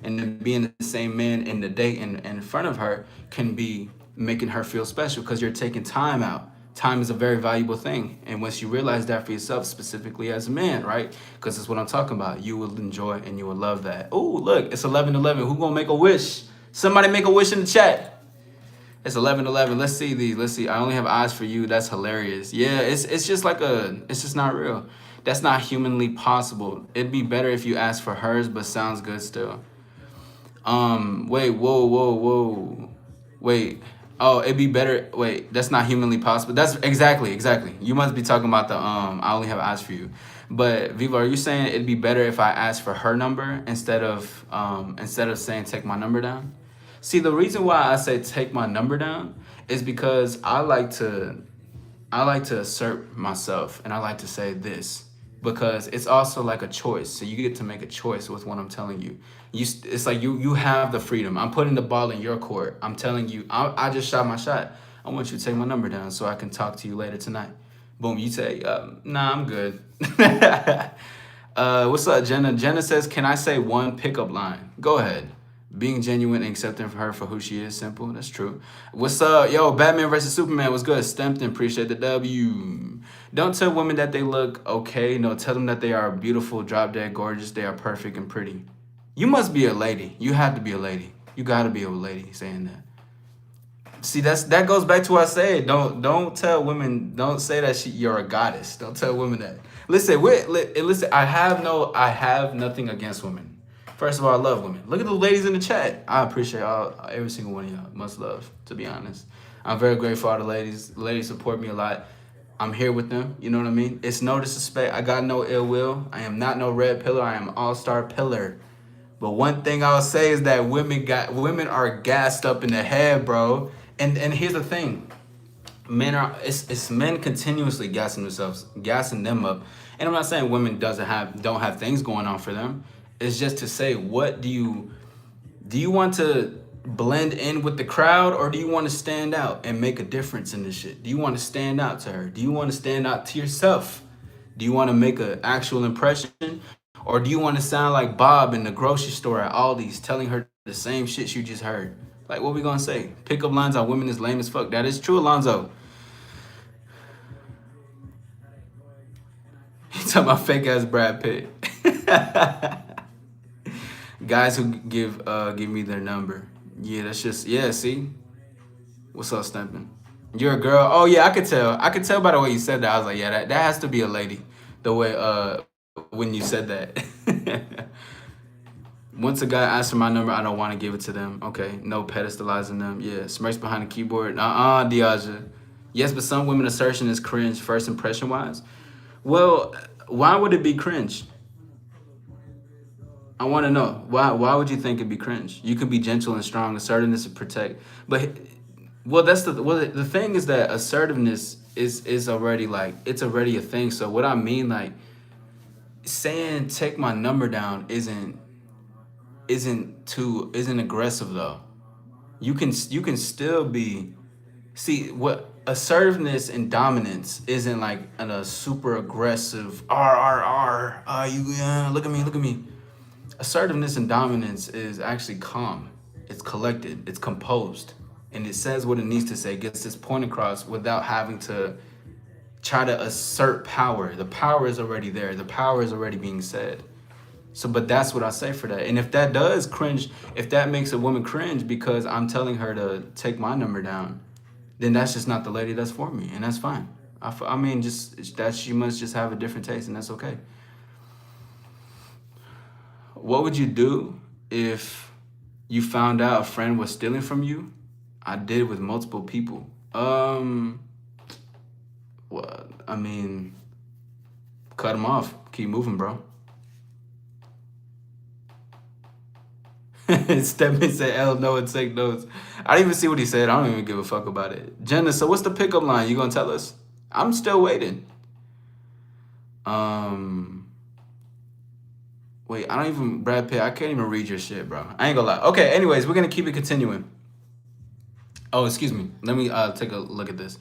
and then being the same man in the date and in front of her can be making her feel special because you're taking time out. Time is a very valuable thing. And once you realize that for yourself, specifically as a man, right? Because that's what I'm talking about. You will enjoy and you will love that. Oh, look, it's 11:11. Who gonna make a wish? Somebody make a wish in the chat. It's 11:11. Let's see these. Let's see. I only have eyes for you. That's hilarious. Yeah, it's just it's just not real. That's not humanly possible. It'd be better if you asked for hers, but sounds good still. Wait, whoa. Wait. Oh, it'd be better. Wait, that's not humanly possible. That's exactly. You must be talking about the I only have eyes for you. But Viva, are you saying it'd be better if I asked for her number instead of saying take my number down? See, the reason why I say take my number down is because I like to assert myself and I like to say this because it's also like a choice. So you get to make a choice with what I'm telling you. It's like you have the freedom. I'm putting the ball in your court. I'm telling you, I just shot my shot. I want you to take my number down so I can talk to you later tonight. Boom, you say, nah, I'm good. What's up, Jenna? Jenna says, can I say one pickup line? Go ahead. Being genuine and accepting her for who she is, simple. That's true. What's up? Yo, Batman versus Superman was good. Stempton, appreciate the W. Don't tell women that they look okay. No, tell them that they are beautiful, drop dead gorgeous. They are perfect and pretty. You must be a lady. You have to be a lady. You gotta be a lady saying that. See, that goes back to what I said. Don't tell women. Don't say that you're a goddess. Don't tell women that. Listen. I have nothing against women. First of all, I love women. Look at the ladies in the chat. I appreciate every single one of y'all. Much love, to be honest. I'm very grateful for the ladies. The ladies support me a lot. I'm here with them. You know what I mean? It's no disrespect. I got no ill will. I am not no red pillar. I am an all-star pillar. But one thing I'll say is that women are gassed up in the head, bro. And here's the thing. It's men continuously gassing them up. And I'm not saying women don't have things going on for them. It's just to say, what do you want to blend in with the crowd or do you want to stand out and make a difference in this shit? Do you want to stand out to her? Do you want to stand out to yourself? Do you want to make an actual impression? Or do you want to sound like Bob in the grocery store at Aldi's telling her the same shit you just heard? Like, what we gonna say? Pickup lines on women is lame as fuck. That is true, Alonzo. You talking about fake ass Brad Pitt. Guys who give me their number. Yeah, that's just, see? What's up, Stempin? You're a girl? Oh yeah, I could tell by the way you said that. I was like, yeah, that has to be a lady. The way when you said that. Once a guy asks for my number, I don't want to give it to them. Okay, no pedestalizing them. Yeah, smirks behind the keyboard. Diaja. Yes, but some women assertion is cringe first impression wise. Well, why would it be cringe? I want to know why would you think it'd be cringe? You could be gentle and strong, assertiveness to protect. But the thing is that assertiveness is already it's already a thing. So what I mean, like saying take my number down isn't isn't aggressive though. You can still be, see what assertiveness and dominance isn't like a super aggressive r you look at me. Assertiveness and dominance is actually calm. It's collected. It's composed, and it says what it needs to say. Gets its point across without having to try to assert power. The power is already there. The power is already being said. So, but that's what I say for that. And if that does cringe, if that makes a woman cringe because I'm telling her to take my number down, then that's just not the lady that's for me, and that's fine. I mean, just that she must just have a different taste, and that's okay. What would you do if you found out a friend was stealing from you? I did with multiple people. Well, I mean, cut them off. Keep moving, bro. Stepman said, "L no and take notes." I didn't even see what he said. I don't even give a fuck about it. Jenna, so what's the pickup line? You gonna tell us? I'm still waiting. Wait, I don't even Brad Pitt. I can't even read your shit, bro. I ain't gonna lie. Okay, anyways, we're gonna keep it continuing. Oh, excuse me. Let me take a look at this.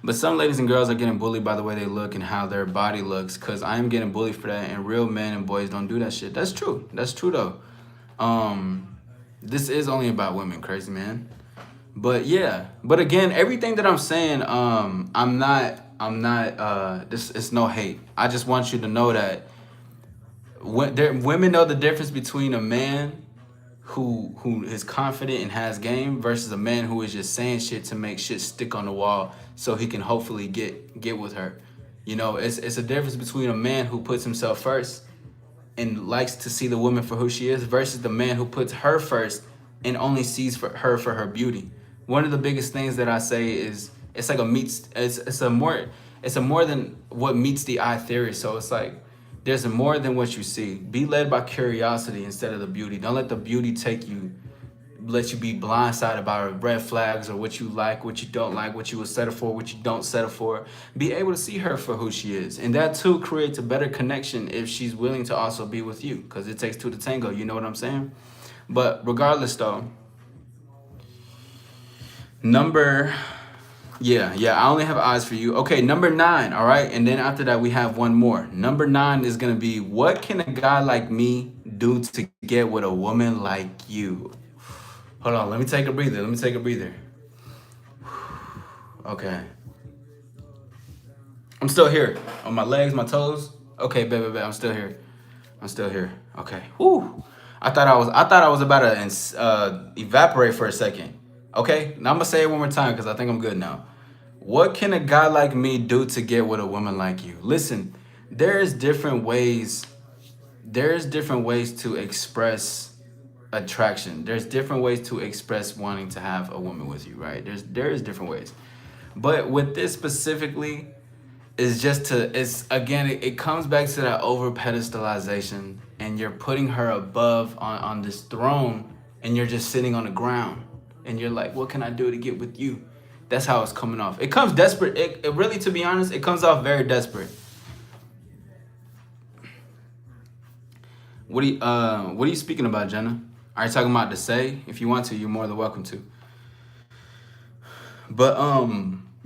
But some ladies and girls are getting bullied by the way they look and how their body looks, because I am getting bullied for that, and real men and boys don't do that shit. That's true. That's true though. This is only about women, crazy man. But yeah. But again, everything that I'm saying, I'm not this it's no hate. I just want you to know that women know the difference between a man who is confident and has game versus a man who is just saying shit to make shit stick on the wall so he can hopefully get with her. You know, it's a difference between a man who puts himself first and likes to see the woman for who she is versus the man who puts her first and only sees her for her beauty. One of the biggest things that I say is it's like it's a more than what meets the eye theory. So it's like there's more than what you see. Be led by curiosity instead of the beauty. Don't let the beauty let you be blindsided by red flags or what you like, what you don't like, what you will settle for, what you don't settle for. Be able to see her for who she is. And that too creates a better connection if she's willing to also be with you, because it takes two to tango. You know what I'm saying? But regardless though, I only have eyes for you. Okay, number 9, all right? And then after that, we have one more. Number 9 is going to be, what can a guy like me do to get with a woman like you? Hold on, let me take a breather. Okay. I'm still here. On my legs, my toes. Okay, baby, I'm still here. Okay. Whew. I thought I was about to evaporate for a second. Okay, now I'm gonna say it one more time because I think I'm good now. What can a guy like me do to get with a woman like you? Listen, there's different ways to express attraction. There's different ways to express wanting to have a woman with you, right? There's different ways. But with this specifically, it comes back to that over pedestalization, and you're putting her above on this throne, and you're just sitting on the ground, and you're like, what can I do to get with you? That's how it's coming off. It comes desperate. It really, to be honest, it comes off very desperate. What are you speaking about, Jenna? Are you talking about to say? If you want to, you're more than welcome to. But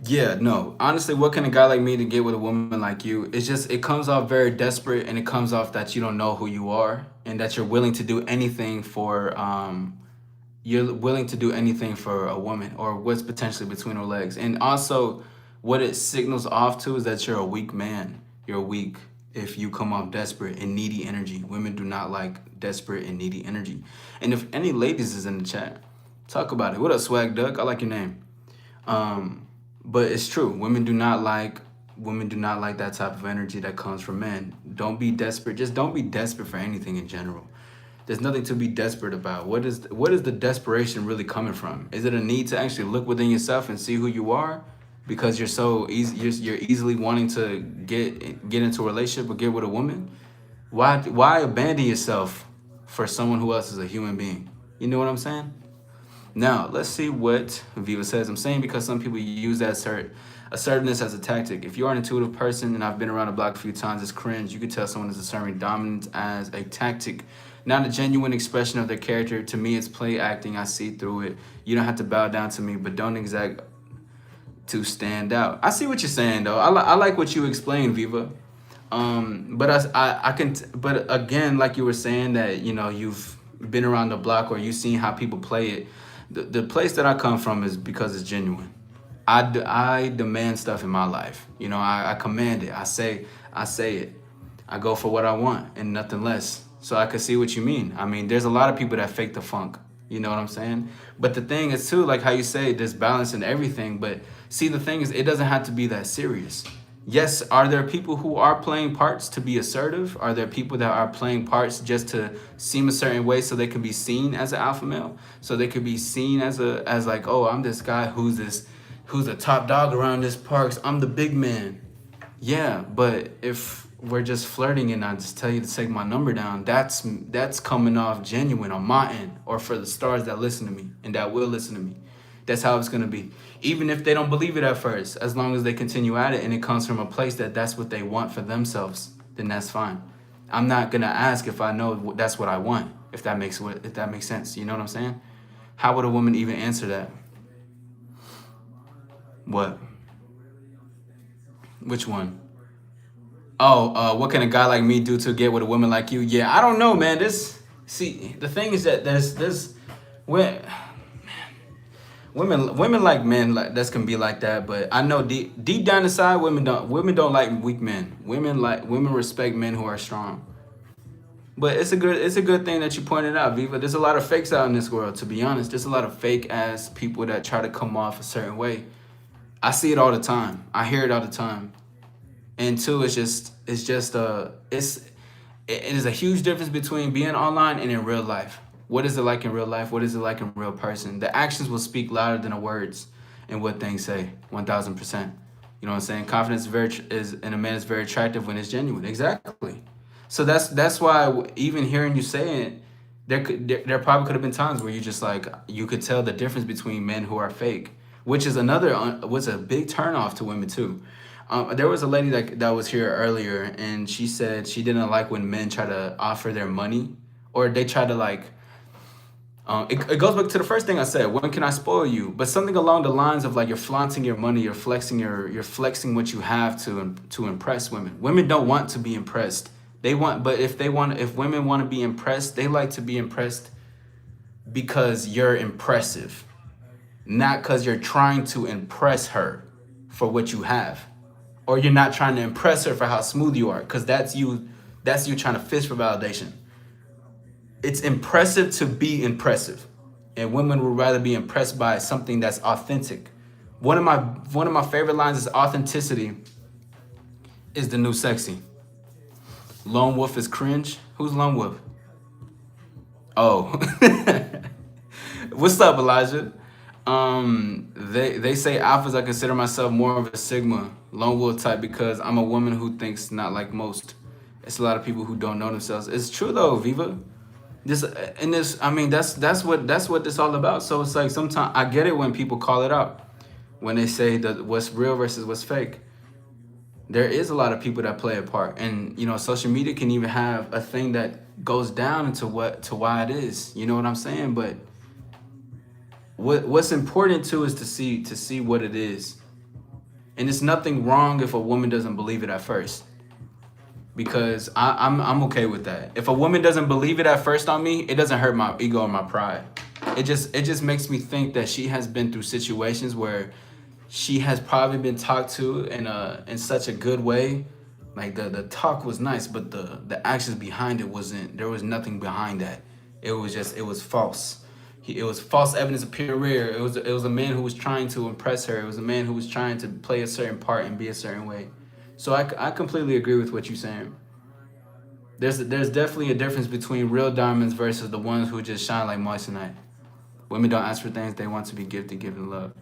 yeah, no. Honestly, what can a guy like me to get with a woman like you? It comes off very desperate, and it comes off that you don't know who you are, and that you're willing to do anything for a woman or what's potentially between her legs. And also what it signals off to is that you're a weak man. You're weak if you come off desperate and needy energy. Women do not like desperate and needy energy. And if any ladies is in the chat, talk about it. What up, Swag Duck? I like your name. But it's true. Women do not like that type of energy that comes from men. Don't be desperate. Just don't be desperate for anything in general. There's nothing to be desperate about. What is the desperation really coming from? Is it a need to actually look within yourself and see who you are? Because you're so easy, you're easily wanting to get into a relationship or get with a woman? Why abandon yourself for someone who else is a human being? You know what I'm saying? Now, let's see what Viva says. I'm saying because some people use that assertiveness as a tactic. If you're an intuitive person, and I've been around the block a few times, it's cringe. You could tell someone is asserting dominance as a tactic not a genuine expression of their character. To me, it's play acting. I see through it. You don't have to bow down to me, but don't exact to stand out. I see what you're saying, though. I like what you explained, Viva. But I can, but again, like you were saying that, you know, you've been around the block or you've seen how people play it. The place that I come from is because it's genuine. I demand stuff in my life. You know, I command it. I say it. I go for what I want and nothing less. So I can see what you mean. I mean, there's a lot of people that fake the funk. You know what I'm saying? But the thing is too, like how you say, there's balance in everything. But see, the thing is, it doesn't have to be that serious. Yes, are there people who are playing parts to be assertive? Are there people that are playing parts just to seem a certain way so they can be seen as an alpha male? So they could be seen as like, oh, I'm this guy who's a top dog around this parks. I'm the big man. Yeah, but if we're just flirting and I just tell you to take my number down, that's coming off genuine on my end, or for the stars that listen to me and that will listen to me. That's how it's gonna be. Even if they don't believe it at first, as long as they continue at it and it comes from a place that that's what they want for themselves, then that's fine. I'm not gonna ask if I know that's what I want, if that makes sense. You know what I'm saying? How would a woman even answer that? What? Which one? Oh, what can a guy like me do to get with a woman like you? Yeah, I don't know, man. See, the thing is that there's when women like men like that's can be like that, but I know deep down inside women don't like weak men. Women respect men who are strong. But it's a good thing that you pointed out, Viva. There's a lot of fakes out in this world, to be honest. There's a lot of fake ass people that try to come off a certain way. I see it all the time. I hear it all the time. And two, it is a huge difference between being online and in real life. What is it like in real life? What is it like in real person? The actions will speak louder than the words and what things say, 1000%. You know what I'm saying? Confidence is in a man is very attractive when it's genuine. Exactly. So that's why even hearing you say it, there probably could have been times where you just like, you could tell the difference between men who are fake, which is was a big turnoff to women too. There was a lady that was here earlier, and she said she didn't like when men try to offer their money, or they try to like. It goes back to the first thing I said. When can I spoil you? But something along the lines of like you're flaunting your money, you're flexing what you have to impress women. Women don't want to be impressed. If women want to be impressed, they like to be impressed because you're impressive, not because you're trying to impress her for what you have. Or you're not trying to impress her for how smooth you are, because that's you trying to fish for validation. It's impressive to be impressive, and women would rather be impressed by something that's authentic. One of my favorite lines is authenticity is the new sexy. Lone wolf is cringe. Who's lone wolf? Oh, what's up, Elijah? They say alphas. I consider myself more of a sigma lone wolf type because I'm a woman who thinks not like most. It's a lot of people who don't know themselves. It's true though, Viva. I mean, that's what this all about. So it's like sometimes I get it when people call it out, when they say that what's real versus what's fake. There is a lot of people that play a part, and you know, social media can even have a thing that goes down to why it is. You know what I'm saying? But what's important too is to see what it is. And it's nothing wrong if a woman doesn't believe it at first, because I'm okay with that. If a woman doesn't believe it at first on me, it doesn't hurt my ego or my pride. It just makes me think that she has been through situations where she has probably been talked to in such a good way. Like the talk was nice, but the actions behind it wasn't. There was nothing behind that. It was false. It was false evidence appearing rare. It was a man who was trying to impress her. It was a man who was trying to play a certain part and be a certain way. So I completely agree with what you're saying. There's definitely a difference between real diamonds versus the ones who just shine like moissanite. Women don't ask for things; they want to be gifted, given love.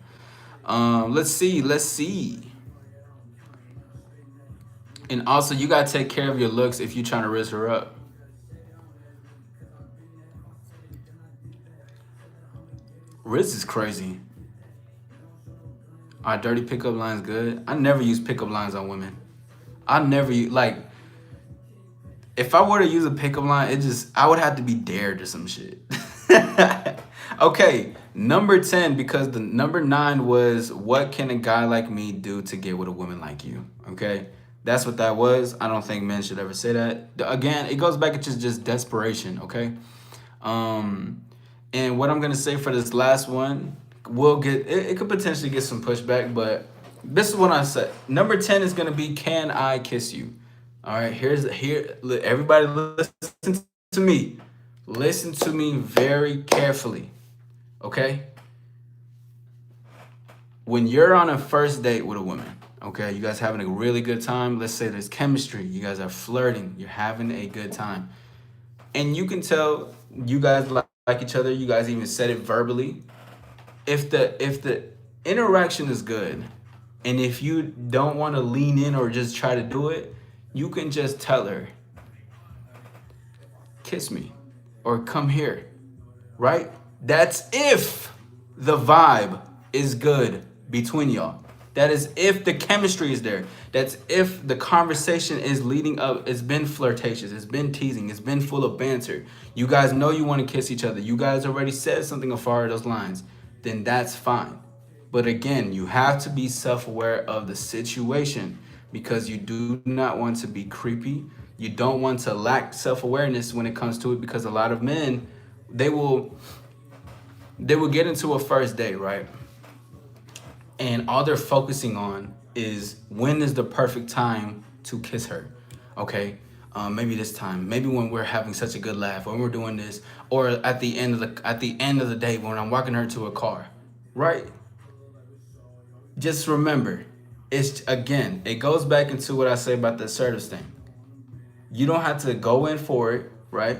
Let's see. And also, you gotta take care of your looks if you're trying to raise her up. Riz is crazy. Are dirty pickup lines good? I never use pickup lines on women. I never use, like, If I were to use a pickup line, I would have to be dared or some shit. Okay, number 10, because the number 9 was what can a guy like me do to get with a woman like you? Okay, that's what that was. I don't think men should ever say that. Again, it goes back to just desperation. Okay, um, and what I'm gonna say for this last one, we'll get it could potentially get some pushback, but this is what I said. Number 10 is gonna be, can I kiss you? All right, everybody listen to me. Listen to me very carefully. Okay? When you're on a first date with a woman, okay, you guys having a really good time. Let's say there's chemistry. You guys are flirting. You're having a good time. And you can tell you guys like each other. You guys even said it verbally. If the interaction is good, and if you don't want to lean in or just try to do it, you can just tell her, kiss me, or come here, right? That's if the vibe is good between y'all. That is if the chemistry is there. That's if the conversation is leading up. It's been flirtatious. It's been teasing. It's been full of banter. You guys know you want to kiss each other. You guys already said something as far as those lines. Then that's fine. But again, you have to be self-aware of the situation, because you do not want to be creepy. You don't want to lack self-awareness when it comes to it, because a lot of men, they will get into a first date, right? And all they're focusing on is, when is the perfect time to kiss her? Okay, maybe this time, maybe when we're having such a good laugh, when we're doing this, or at the end of the day when I'm walking her to a car, right? Just remember, it goes back into what I say about the assertive thing. You don't have to go in for it, right?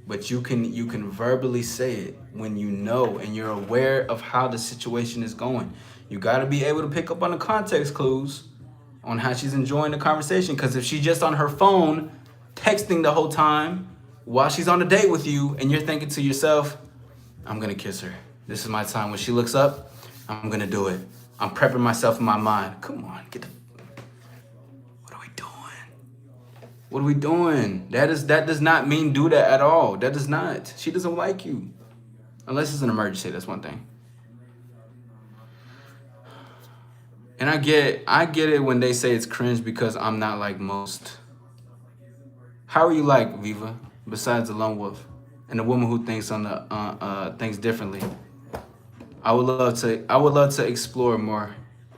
But you can verbally say it when you know and you're aware of how the situation is going. You got to be able to pick up on the context clues on how she's enjoying the conversation. Because if she's just on her phone texting the whole time while she's on a date with you, and you're thinking to yourself, I'm gonna kiss her. This is my time. When she looks up, I'm gonna do it. I'm prepping myself in my mind. Come on, what are we doing? What are we doing? That does not mean do that at all. That does not. She doesn't like you. Unless it's an emergency, that's one thing. And I get it when they say it's cringe, because I'm not like most. How are you like, Viva? Besides the lone wolf and the woman who thinks thinks differently. I would love to explore more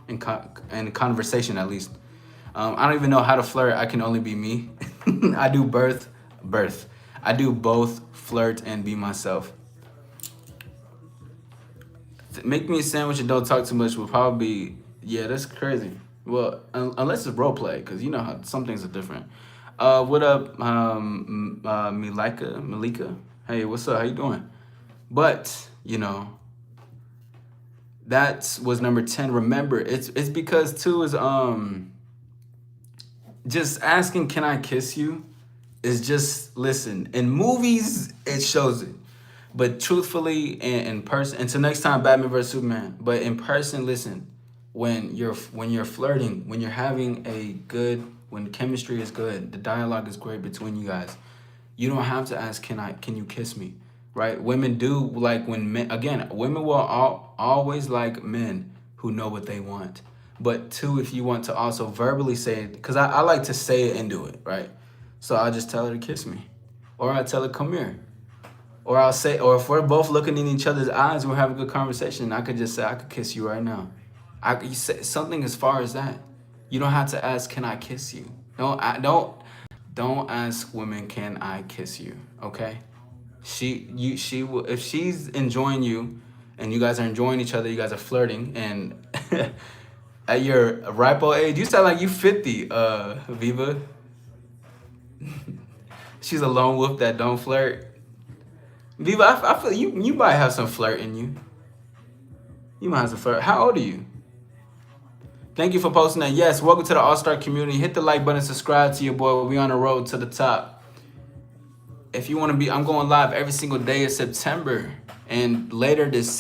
in conversation, at least. I don't even know how to flirt. I can only be me. I do birth. I do both flirt and be myself. Make me a sandwich and don't talk too much will probably, yeah, that's crazy. Well, unless it's role play, because you know how some things are different. What up, Malika? Hey, what's up? How you doing? But, that was number 10. Remember, it's because too is just asking, can I kiss you? Is just, listen, in movies it shows it. But truthfully, in person, until next time, Batman vs Superman. But in person, listen, when you're flirting, when you're having when chemistry is good, the dialogue is great between you guys, you don't have to ask, can you kiss me? Right? Women do like when men, again, women will always like men who know what they want. But two, if you want to also verbally say it, because I like to say it and do it, right? So I'll just tell her to kiss me. Or I'll tell her, come here. Or I'll say, or if we're both looking in each other's eyes, we're having a good conversation, I could just say, I could kiss you right now. You say something as far as that. You don't have to ask, can I kiss you? Don't ask women, can I kiss you? Okay? She will, if she's enjoying you and you guys are enjoying each other, you guys are flirting, and at your ripe old age, you sound like you 50, Viva. She's a lone wolf that don't flirt. Viva, I feel you might have some flirt in you. You might have some flirt. How old are you? Thank you for posting that. Yes, welcome to the All-Star community. Hit the like button, subscribe to your boy. We on the road to the top. If you want to be, I'm going live every single day of September. And later this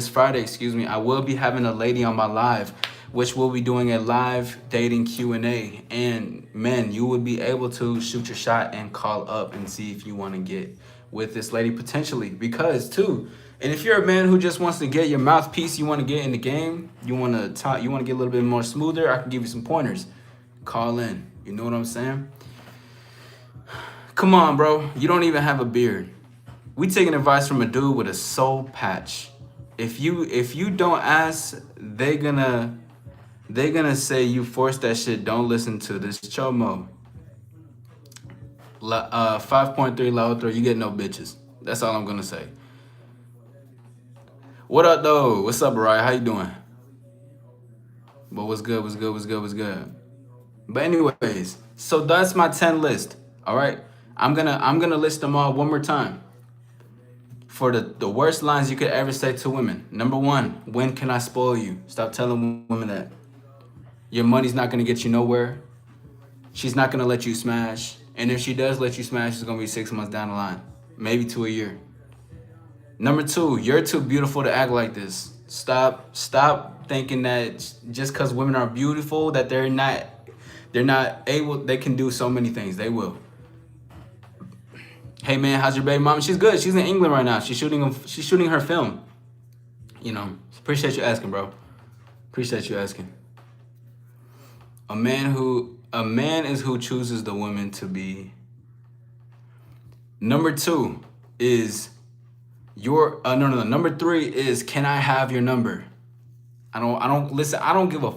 Friday, I will be having a lady on my live. which we'll be doing a live dating Q&A. And men, you would be able to shoot your shot and call up and see if you want to get with this lady potentially. Because too, and if you're a man who just wants to get your mouthpiece, you want to get in the game, you want to talk, you want to get a little bit more smoother, I can give you some pointers. Call in. You know what I'm saying? Come on, bro. You don't even have a beard. We taking advice from a dude with a soul patch. If you don't ask, they gonna say you forced that shit. Don't listen to this chomo. 5.3 La Otra, you get no bitches. That's all I'm gonna say. What up though? What's up, Mariah? How you doing? But what's good? What's good? What's good? What's good? But anyways, so that's my 10 list. All right, I'm gonna list them all one more time. For the worst lines you could ever say to women. Number 1, when can I spoil you? Stop telling women that. Your money's not gonna get you nowhere. She's not gonna let you smash. And if she does let you smash, it's gonna be 6 months down the line. Maybe to a year. Number 2, you're too beautiful to act like this. Stop thinking that just because women are beautiful that they're not able, they can do so many things. They will. Hey man, how's your baby mama? She's good. She's in England right now. She's shooting her film. You know, appreciate you asking, bro. Appreciate you asking. A man is who chooses the woman to be. Number 2 is Number 3 is, can I have your number? I don't give a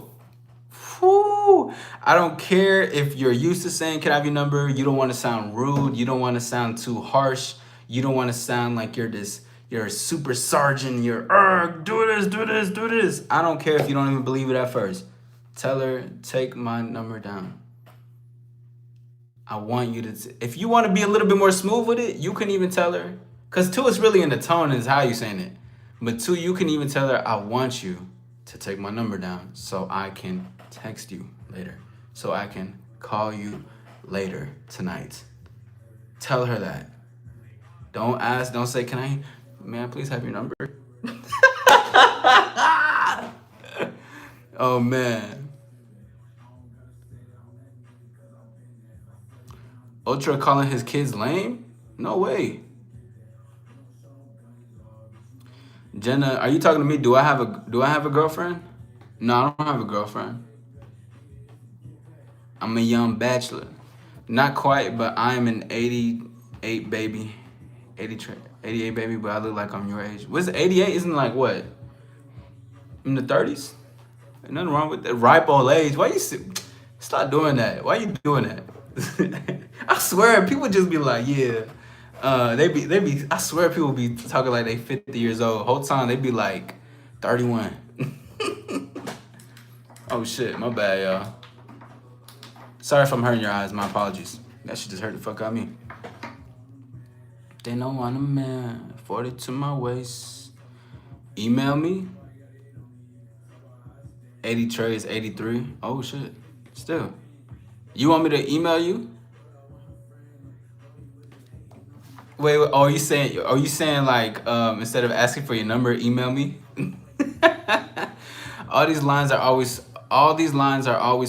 I don't care if you're used to saying, can I have your number? You don't want to sound rude. You don't want to sound too harsh. You don't want to sound like you're a super sergeant. You're, do this. I don't care if you don't even believe it at first. Tell her, take my number down. I want you to, if you want to be a little bit more smooth with it, you can even tell her. Because 2, it's really in the tone and how you saying it. But 2, you can even tell her, I want you to take my number down so I can text you later, so I can call you later tonight. Tell her that. Don't say, can I please have your number? Oh man. Ultra calling his kids lame? No way. Jenna, are you talking to me? Do I have a girlfriend? No, I don't have a girlfriend. I'm a young bachelor. Not quite, but I am an 88 baby. 88 baby, but I look like I'm your age. What's 88? Isn't like what? In the 30s? Ain't nothing wrong with that. Ripe old age. Why you stop doing that? Why you doing that? I swear, people just be like, yeah. They be. I swear, people be talking like they 50 years old. Whole time they be like 31. Oh shit, my bad, y'all. Sorry if I'm hurting your eyes. My apologies. That shit just hurt the fuck out of me. They don't want a man. 40 to my waist. Email me. 80 trays, 83. Oh shit. Still. You want me to email you? Wait, oh, are you saying like instead of asking for your number, email me? All these lines are always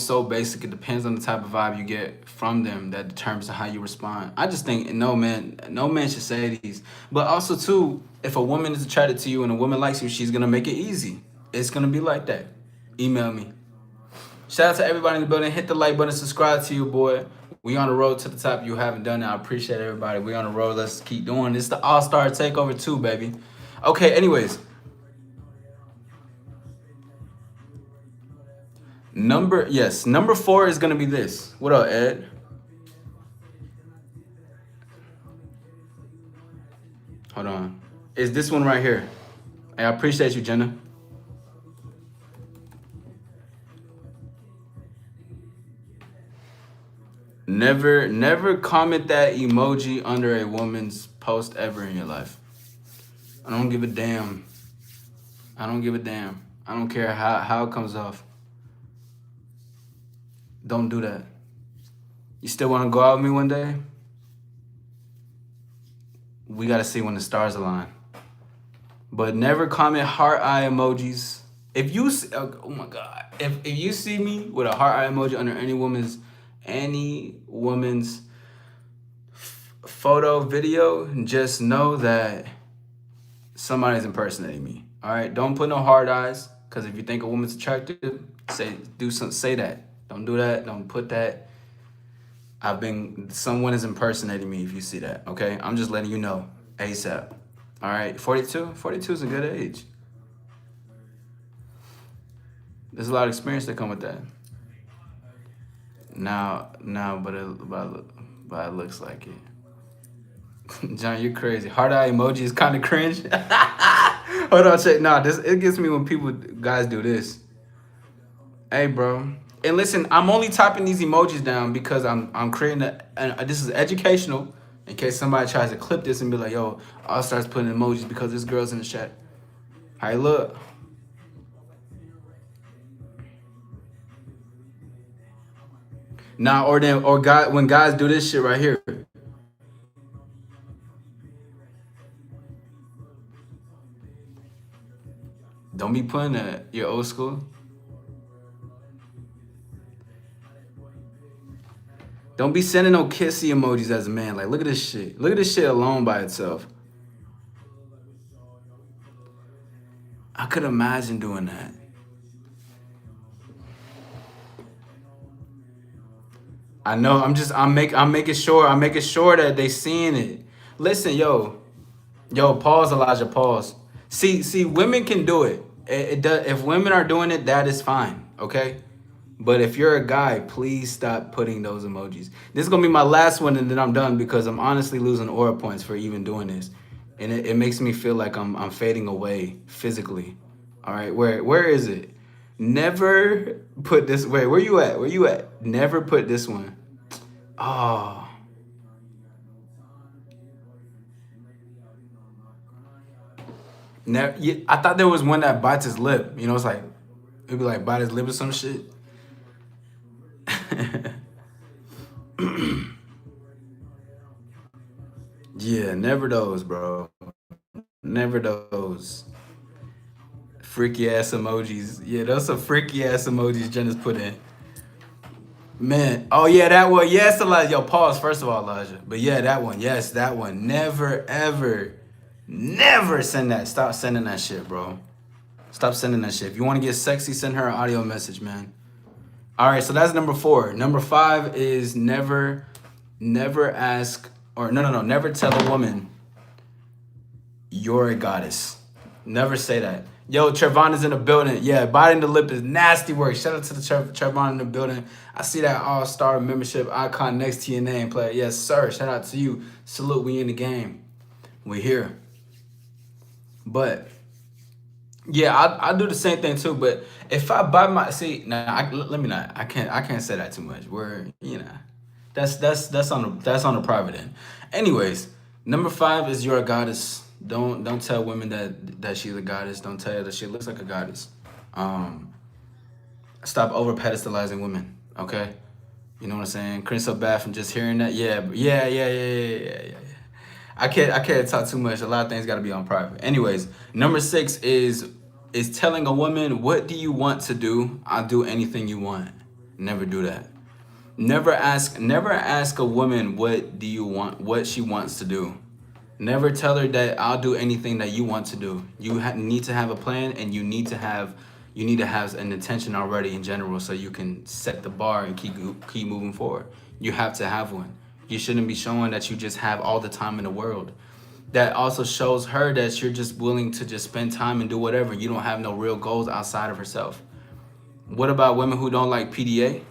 so basic. It depends on the type of vibe you get from them that determines how you respond. I just think no man should say these. But also too, if a woman is attracted to you and a woman likes you, she's gonna make it easy. It's gonna be like that. Email me. Shout out to everybody in the building. Hit the like button, subscribe to you, boy. We on the road to the top. You haven't done that. I appreciate everybody. We on the road. Let's keep doing this. The All-Star Takeover 2, baby. Okay, anyways. Number 4 is going to be this. What up, Ed? Hold on. It's this one right here. Hey, I appreciate you, Jenna. Never comment that emoji under a woman's post ever in your life. I don't give a damn. I don't care how it comes off. Don't do that. You still want to go out with me one day? We got to see when the stars align. But never comment heart eye emojis. If you, oh my God. if you see me with a heart eye emoji under any woman's photo video, just know that somebody's impersonating me. All right, don't put no hard eyes, because if you think a woman's attractive, say that. Don't do that. Don't put that. Someone is impersonating me if you see that. Okay, I'm just letting you know ASAP. All right, 42. 42 is a good age. There's a lot of experience that come with that. Now, but it looks like it. John, you're crazy. Heart eye emoji is kind of cringe. Hold on, check. Nah, it gets me when guys do this. Hey, bro. And listen, I'm only typing these emojis down because I'm creating this is educational in case somebody tries to clip this and be like, yo, I'll start putting emojis because this girl's in the chat. All right, look. Nah, when guys do this shit right here. Don't be putting that. You're old school. Don't be sending no kissy emojis as a man. Like, look at this shit. Look at this shit alone by itself. I could imagine doing that. I know. I'm making sure that they seeing it. Listen, yo, pause, Elijah, pause. See, women can do it. It does. If women are doing it, that is fine. Okay. But if you're a guy, please stop putting those emojis. This is gonna be my last one, and then I'm done because I'm honestly losing aura points for even doing this, and it makes me feel like I'm fading away physically. All right, where is it? Never put this. Wait, where you at? Where you at? Never put this one. Oh. Never. Yeah, I thought there was one that bites his lip. You know, it's like it'd be like bite his lip or some shit. Yeah, never those, bro. Never those. Freaky ass emojis. Yeah, those are freaky ass emojis Jenna's put in. Man, oh yeah, that one. Yes, Elijah. Yo, pause first of all, Elijah. But yeah, that one. Yes, that one. Never, ever, never send that. Stop sending that shit, bro. Stop sending that shit. If you want to get sexy, send her an audio message, man. All right, so that's number 4. Number 5 is never ask, or no, never tell a woman you're a goddess. Never say that. Yo, Trevon is in the building. Yeah, biting the lip is nasty work. Shout out to the Trevon in the building. I see that all-star membership icon next to your name, player. Yes, sir. Shout out to you. Salute, we in the game. We here. But yeah, I do the same thing too. But if I buy my let me not. I can't say that too much. That's on the private end. Anyways, number 5 is you're a goddess. Don't tell women that she's a goddess. Don't tell her that she looks like a goddess. Stop over pedestalizing women. Okay, you know what I'm saying? Chris so bad from just hearing that. Yeah. I can't talk too much. A lot of things got to be on private. Anyways, number 6 is telling a woman, what do you want to do? I'll do anything you want. Never do that. Never ask a woman what she wants to do. Never tell her that I'll do anything that you want to do. You need to have a plan, and you need to have an intention already in general, so you can set the bar and keep moving forward. You have to have one. You shouldn't be showing that you just have all the time in the world. That also shows her that you're just willing to just spend time and do whatever. You don't have no real goals outside of herself. What about women who don't like PDA?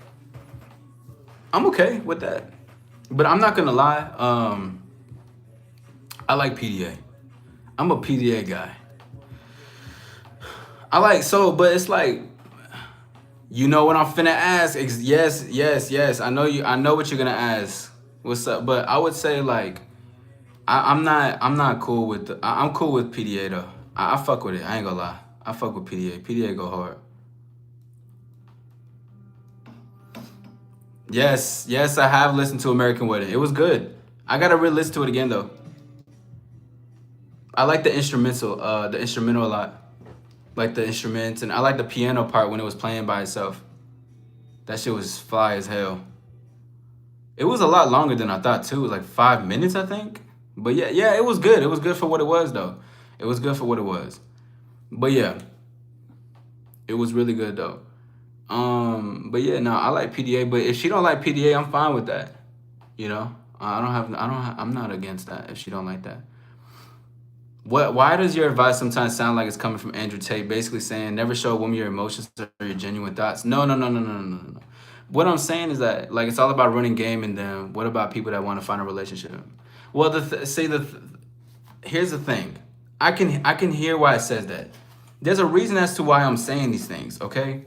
I'm okay with that, but I'm not gonna lie. I like PDA. I'm a PDA guy. But it's like, you know what I'm finna ask? Yes. I know what you're gonna ask. What's up? But I would say like, I'm not cool with. I'm cool with PDA though. I fuck with it. I ain't gonna lie. I fuck with PDA. PDA go hard. Yes, I have listened to American Wedding. It was good. I gotta re-listen to it again though. I like the instrumental a lot. like the instruments, and I like the piano part when it was playing by itself. That shit was fly as hell. It was a lot longer than I thought too. It was like 5 minutes, I think. But yeah, it was good. It was good for what it was though. It was good for what it was. But yeah, it was really good though. But yeah, no, I like PDA. But if she don't like PDA, I'm fine with that. You know, I'm not against that if she don't like that. Why does your advice sometimes sound like it's coming from Andrew Tate, basically saying never show a woman your emotions or your genuine thoughts? No. What I'm saying is that like it's all about running game, and then what about people that want to find a relationship? Well, here's the thing. I can hear why it says that. There's a reason as to why I'm saying these things. Okay.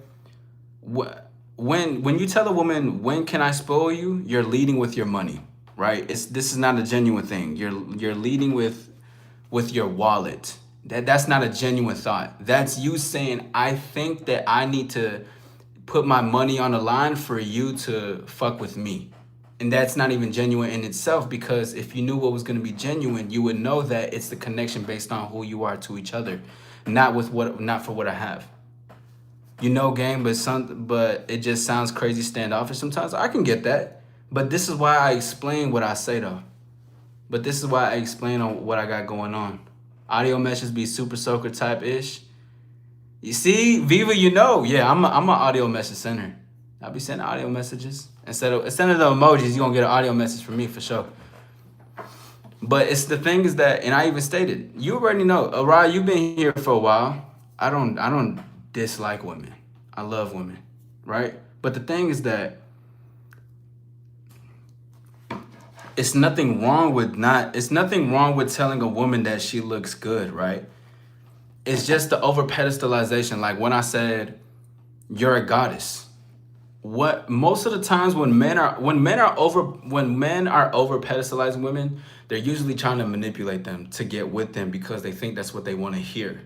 When you tell a woman when can I spoil you, you're leading with your money, right? This is not a genuine thing. You're leading with your wallet. That's not a genuine thought. That's you saying, I think that I need to put my money on the line for you to fuck with me. And that's not even genuine in itself, because if you knew what was going to be genuine, you would know that it's the connection based on who you are to each other, not for what I have. You know, game, but it just sounds crazy standoffish sometimes. I can get that. But this is why I explain what I say though. But this is why I explain on what I got going on. Audio messages be super soaker type ish. You see, Viva, you know, yeah, I'm an audio message sender. I'll be sending audio messages instead of the emojis. You gonna get an audio message from me for sure. But it's the thing is that, and I even stated, you already know, Araya, you've been here for a while. I don't dislike women. I love women, right? But the thing is that it's nothing wrong with telling a woman that she looks good, right? It's just the over pedestalization. Like when I said you're a goddess. What most of the times when men are over pedestalizing women, they're usually trying to manipulate them to get with them because they think that's what they want to hear.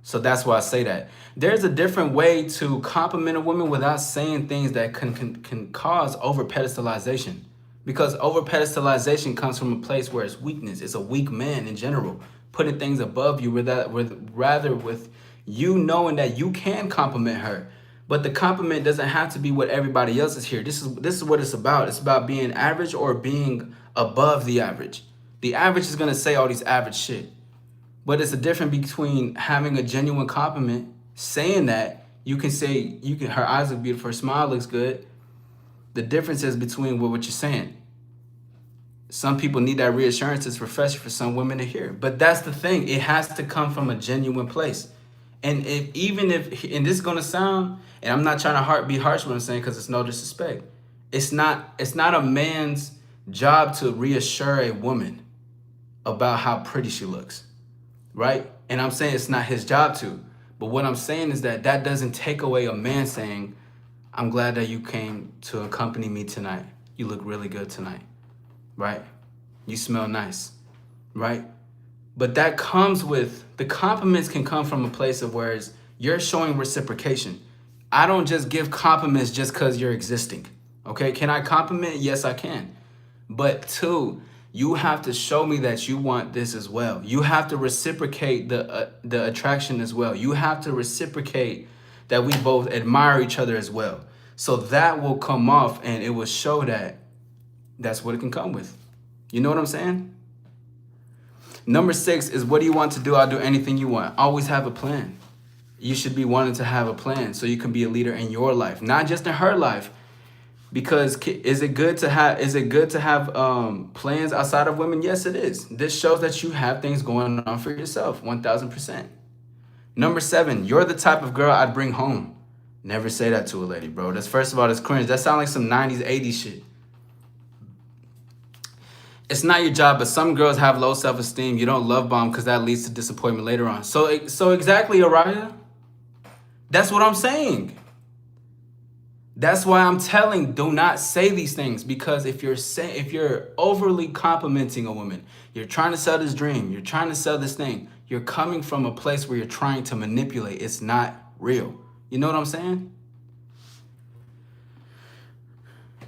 So that's why I say that. There's a different way to compliment a woman without saying things that can cause over pedestalization. Because over pedestalization comes from a place where it's weakness. It's a weak man in general, putting things above you rather with you knowing that you can compliment her. But the compliment doesn't have to be what everybody else is here. This is what it's about. It's about being average or being above the average. The average is gonna say all these average shit. But it's a difference between having a genuine compliment, saying that you can say her eyes look beautiful, her smile looks good. The difference is between what you're saying. Some people need that reassurance. It's refreshing for some women to hear. But that's the thing. It has to come from a genuine place. And and this is gonna sound, and I'm not trying to be harsh with what I'm saying because it's no disrespect. It's not a man's job to reassure a woman about how pretty she looks, right? And I'm saying it's not his job to. But what I'm saying is that doesn't take away a man saying, I'm glad that you came to accompany me tonight. You look really good tonight, right? You smell nice, right? But that comes with, the compliments can come from a place of where you're showing reciprocation. I don't just give compliments just because you're existing, okay? Can I compliment? Yes, I can. But two, you have to show me that you want this as well. You have to reciprocate the attraction as well. You have to reciprocate that we both admire each other as well. So that will come off and it will show that that's what it can come with. You know what I'm saying? Number 6 is, what do you want to do? I'll do anything you want. Always have a plan. You should be wanting to have a plan so you can be a leader in your life, not just in her life. Because is it good to have plans outside of women? Yes, it is. This shows that you have things going on for yourself, 1000%. Number 7, you're the type of girl I'd bring home. Never say that to a lady, bro. That's, first of all, that's cringe. That sounds like some 90s, 80s shit. It's not your job, but some girls have low self-esteem. You don't love bomb because that leads to disappointment later on. So exactly, Araya. That's what I'm saying. That's why I'm telling, do not say these things, because if you're overly complimenting a woman, you're trying to sell this dream, you're trying to sell this thing, you're coming from a place where you're trying to manipulate. It's not real. You know what I'm saying?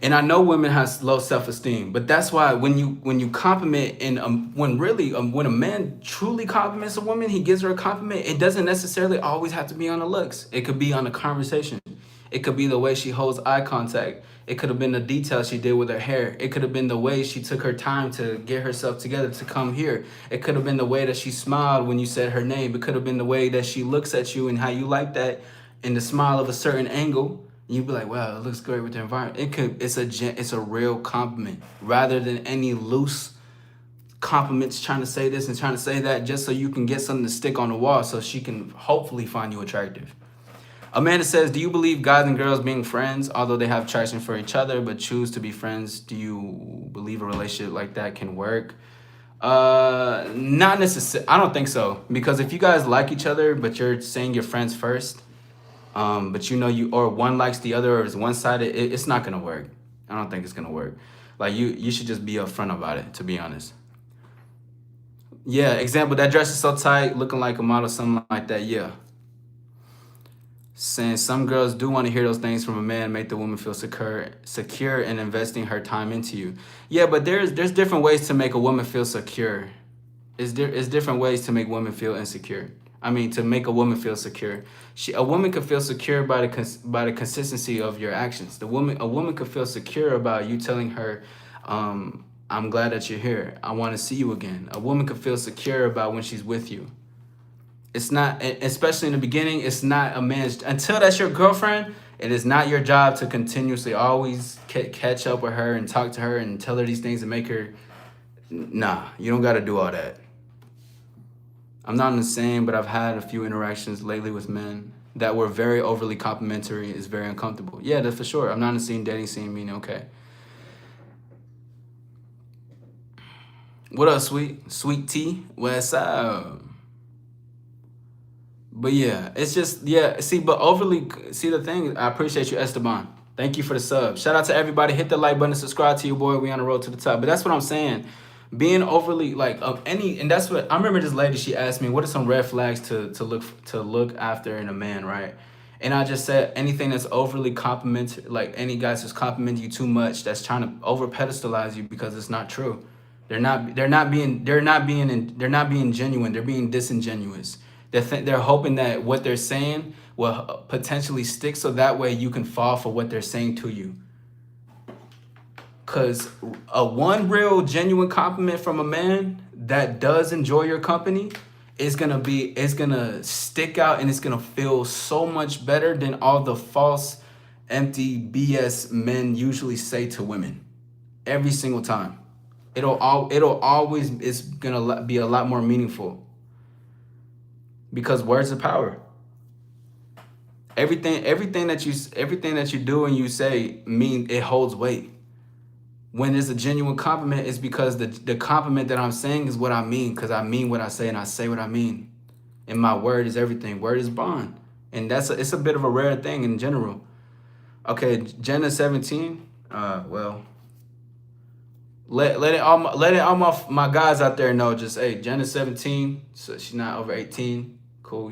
And I know women has low self-esteem, but that's why when you compliment and when a man truly compliments a woman, he gives her a compliment. It doesn't necessarily always have to be on the looks. It could be on the conversation. It could be the way she holds eye contact. It could have been the details she did with her hair. It could have been the way she took her time to get herself together to come here. It could have been the way that she smiled when you said her name. It could have been the way that she looks at you and how you like that in the smile of a certain angle. You'd be like, wow, it looks great with the environment. It's a real compliment rather than any loose compliments trying to say this and trying to say that just so you can get something to stick on the wall so she can hopefully find you attractive. Amanda says, do you believe guys and girls being friends, although they have attraction for each other, but choose to be friends? Do you believe a relationship like that can work? Not necessarily. I don't think so. Because if you guys like each other, but you're saying you're friends first, but or one likes the other or is one-sided, it's not gonna work. I don't think it's gonna work. Like you should just be upfront about it, to be honest. Yeah, example, that dress is so tight, looking like a model, something like that. Yeah. Saying some girls do want to hear those things from a man, make the woman feel secure in investing her time into you. Yeah, but there's different ways to make a woman feel secure. It's different ways to make women feel insecure. I mean, to make a woman feel secure. A woman could feel secure by the consistency of your actions. A woman could feel secure about you telling her, I'm glad that you're here. I want to see you again. A woman could feel secure about when she's with you. It's not, especially in the beginning, it's not a man's, until that's your girlfriend, it is not your job to continuously always catch up with her and talk to her and tell her these things and make her, nah, you don't got to do all that. I'm not insane, but I've had a few interactions lately with men that were very overly complimentary. It's very uncomfortable. Yeah, that's for sure. I'm not in the scene, dating scene, meaning okay. What up, Sweet Tea? What's up? But yeah, it's just, yeah, the thing, I appreciate you, Esteban. Thank you for the sub. Shout out to everybody. Hit the like button, subscribe to your boy. We on the road to the top. But that's what I'm saying. Being overly and that's what I remember. This lady, she asked me, what are some red flags to look after in a man, right? And I just said anything that's overly complimentary, like any guys that's complimenting you too much, that's trying to over pedestalize you because it's not true. They're not being genuine. They're being disingenuous. They're hoping that what they're saying will potentially stick, so that way you can fall for what they're saying to you. Because a one real genuine compliment from a man that does enjoy your company is gonna stick out, and it's gonna feel so much better than all the false, empty BS men usually say to women. Every single time, it'll always, it's gonna be a lot more meaningful. Because words are power. Everything that you do and you say it holds weight. When it's a genuine compliment, it's because the compliment that I'm saying is what I mean, because I mean what I say and I say what I mean. And my word is everything. Word is bond. And it's a bit of a rare thing in general. Okay, Jenna 17. Well, let all my guys out there know, just, hey, Jenna's 17, so she's not over 18. Cool,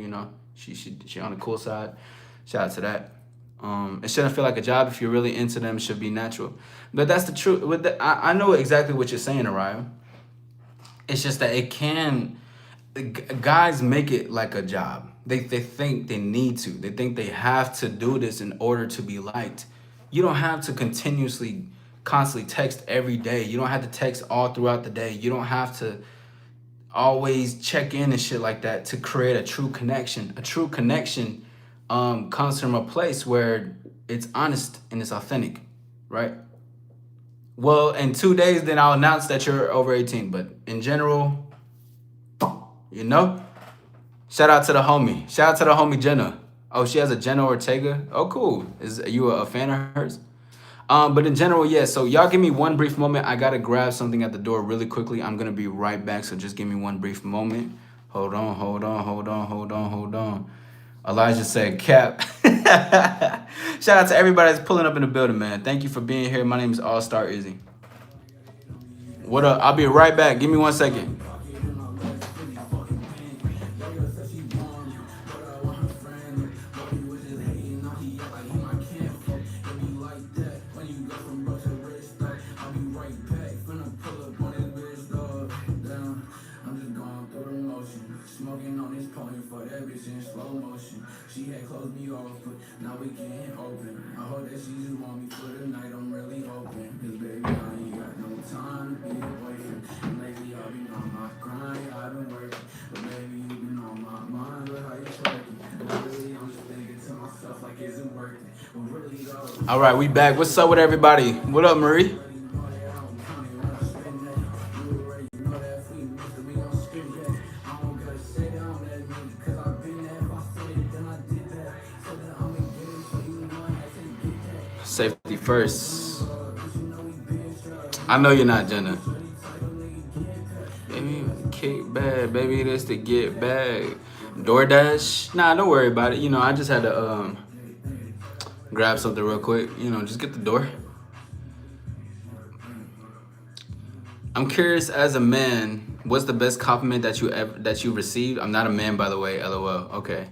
she on the cool side. Shout out to that. It shouldn't feel like a job. If you're really into them, it should be natural. But that's the truth. I know exactly what you're saying, Araya. It's just that guys make it like a job. They think they need to. They think they have to do this in order to be liked. You don't have to constantly text every day. You don't have to text all throughout the day. You don't have to always check in and shit like that to create a true connection. A true connection comes from a place where it's honest and it's authentic, right? Well, in 2 days, then I'll announce that you're over 18. But in general, shout out to the homie. Shout out to the homie Jenna. Oh, she has a Jenna Ortega. Oh, cool. Are you a fan of hers? But in general, yeah, so y'all give me one brief moment. I gotta grab something at the door really quickly. I'm gonna be right back, so just give me one brief moment. Hold on. Elijah said cap. Shout out to everybody that's pulling up in the building, man. Thank you for being here. My name is All Star Izzy. What up? I'll be right back. Give me 1 second. All right, we back. What's up with everybody? What up, Marie? Safety first. I know you're not, Jenna. Baby, kick bag. Baby, this to get bag. DoorDash? Nah, don't worry about it. You know, I just had to grab something real quick. You know, just get the door. I'm curious, as a man, what's the best compliment that you received? I'm not a man, by the way. LOL. Okay.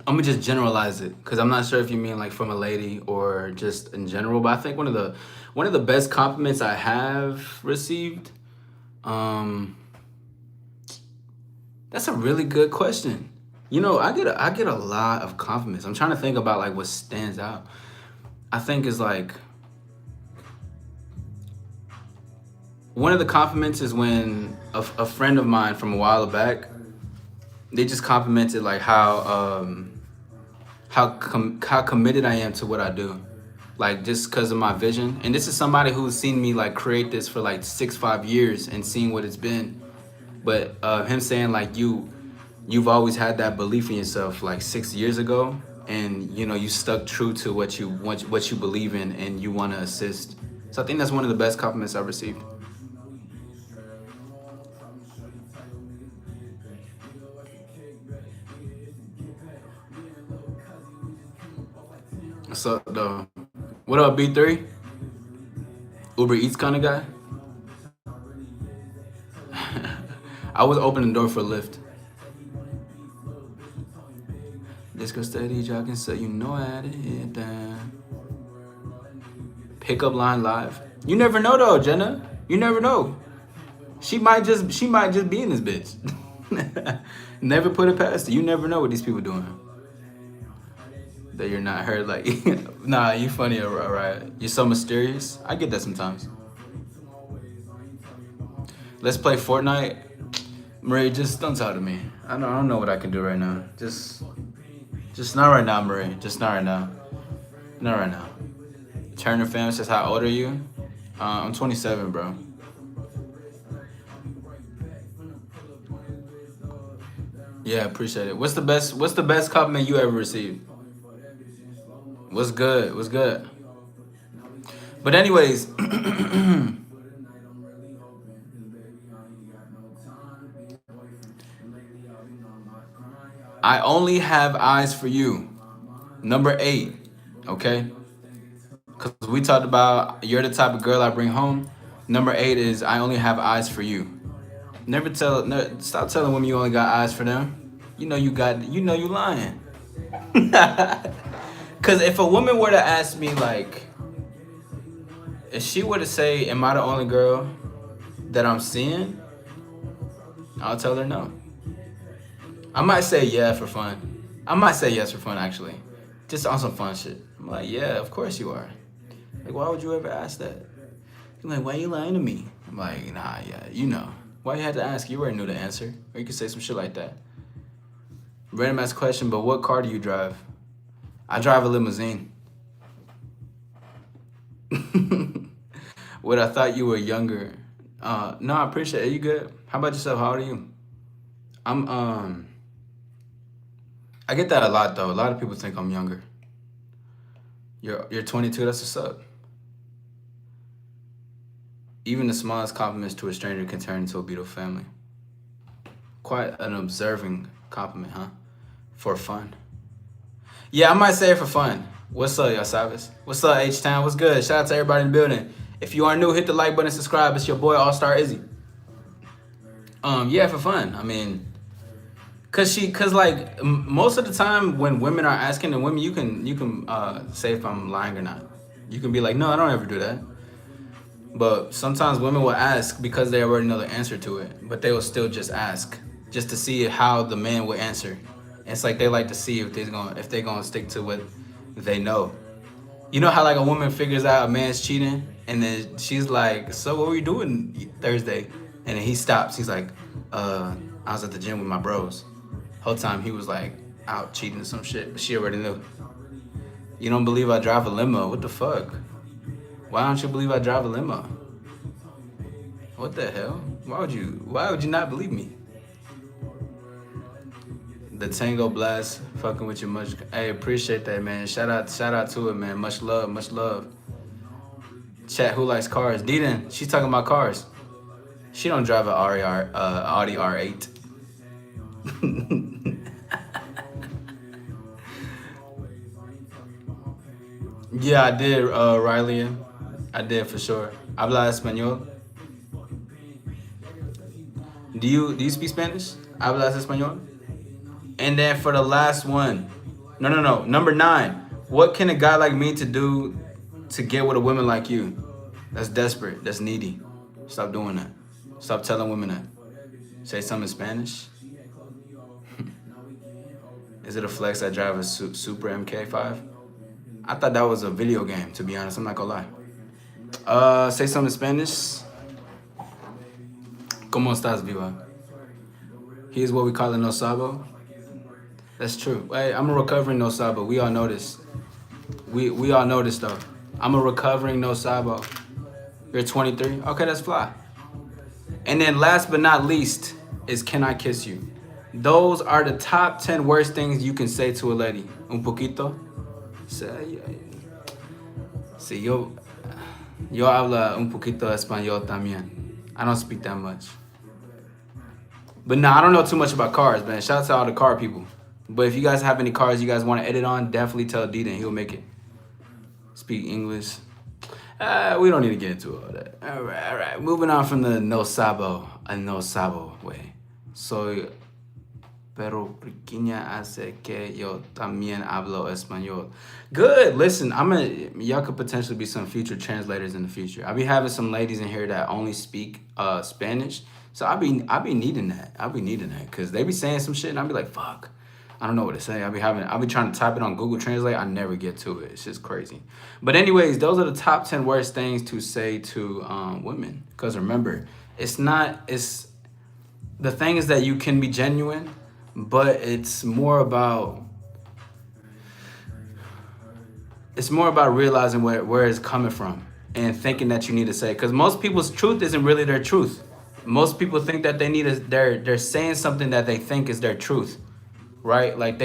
I'm gonna just generalize it because I'm not sure if you mean like from a lady or just in general. But I think one of the best compliments I have received. That's a really good question. You know, I get a lot of compliments. I'm trying to think about like what stands out. I think is like one of the compliments is when a friend of mine from a while back, they just complimented like how committed I am to what I do, like just because of my vision. And this is somebody who's seen me like create this for like 5 years and seen what it's been. But him saying like you've always had that belief in yourself like 6 years ago, and you know you stuck true to what you believe in, and you want to assist. So I think that's one of the best compliments I've received. What's up, though? What up, B3? Uber Eats kind of guy? I was opening the door for a lift. This girl steady jogging, so you know I had to hit that. Pickup line live. You never know though, Jenna. You never know. She might just be in this bitch. Never put it past her. You never know what these people doing. That you're not her, like, nah, you funny, alright. You're so mysterious. I get that sometimes. Let's play Fortnite. Marie, just don't talk to me. I don't know what I can do right now. Just not right now, Marie. Just not right now. Not right now. Turner fam says, how old are you? I'm 27, bro. Yeah, appreciate it. What's the best compliment you ever received? What's good? But anyways, I only have eyes for you. Number 8, okay? Because we talked about you're the type of girl I bring home. Number 8 is I only have eyes for you. Stop telling women you only got eyes for them. You know you lying. Because if a woman were to ask me, like, if she were to say, am I the only girl that I'm seeing? I'll tell her no. I might say yeah for fun. I might say yes for fun, actually. Just on some fun shit. I'm like, yeah, of course you are. Like, why would you ever ask that? You're like, why are you lying to me? I'm like, nah, yeah, you know. Why you had to ask? You already knew the answer. Or you could say some shit like that. Random ass question, but what car do you drive? I drive a limousine. What, I thought you were younger. No, I appreciate it. You good? How about yourself? How old are you? I get that a lot though. A lot of people think I'm younger. You're 22, that's what's up. Even the smallest compliments to a stranger can turn into a beautiful family. Quite an observing compliment, huh? For fun. Yeah, I might say it for fun. What's up, y'all Savage? What's up, H-Town? What's good? Shout out to everybody in the building. If you are new, hit the like button and subscribe. It's your boy, All-Star Izzy. Yeah, for fun. I mean, cause like most of the time when women are asking, and women, you can say if I'm lying or not. You can be like, no, I don't ever do that. But sometimes women will ask because they already know the answer to it, but they will still just ask just to see how the man will answer. It's like they like to see if they're gonna stick to what they know. You know how like a woman figures out a man's cheating, and then she's like, "So what were you doing Thursday?" And then he stops. He's like, I was at the gym with my bros." Whole time he was like out cheating or some shit, but she already knew. You don't believe I drive a limo? What the fuck? Why don't you believe I drive a limo? What the hell? Why would you not believe me? The Tango Blast fucking with you much. Hey, appreciate that, man. Shout out to it, man. Much love, much love. Chat, who likes cars? Deeden, she's talking about cars. She don't drive an Audi R8. Yeah, I did, Riley. I did for sure. Habla español. Do you speak Spanish? Hablas español? And then for the last one, no, number 9. What can a guy like me to do to get with a woman like you? That's desperate. That's needy. Stop doing that. Stop telling women that. Say something in Spanish. Is it a flex I drive a Super MK5? I thought that was a video game, to be honest. I'm not gonna lie. Say something in Spanish. ¿Cómo estás, Viva? Here's what we call a no sabo. That's true. Hey, I'm a recovering no sabo. We all know this. We all know this though. I'm a recovering no sabo. You're 23? Okay, that's fly. And then last but not least is can I kiss you? Those are the top 10 worst things you can say to a lady. Un poquito. Sí, yo habla un poquito español también. I don't speak that much. But nah, I don't know too much about cars, man. Shout out to all the car people. But if you guys have any cars you guys want to edit on, definitely tell Deeden. He'll make it. Speak English. We don't need to get into all that. All right. Moving on from the no sabo way. Soy pero pequeña hace que yo también hablo español. Good. Listen, y'all could potentially be some future translators in the future. I'll be having some ladies in here that only speak Spanish. So I'll be needing that. Because they be saying some shit and I'll be like, fuck. I don't know what to say. I'll be trying to type it on Google Translate. I never get to it. It's just crazy. But anyways, those are the top 10 worst things to say to women. Because remember, the thing is that you can be genuine, but it's more about realizing where it's coming from and thinking that you need to say. Because most people's truth isn't really their truth. Most people think that they're saying something that they think is their truth. Right? Like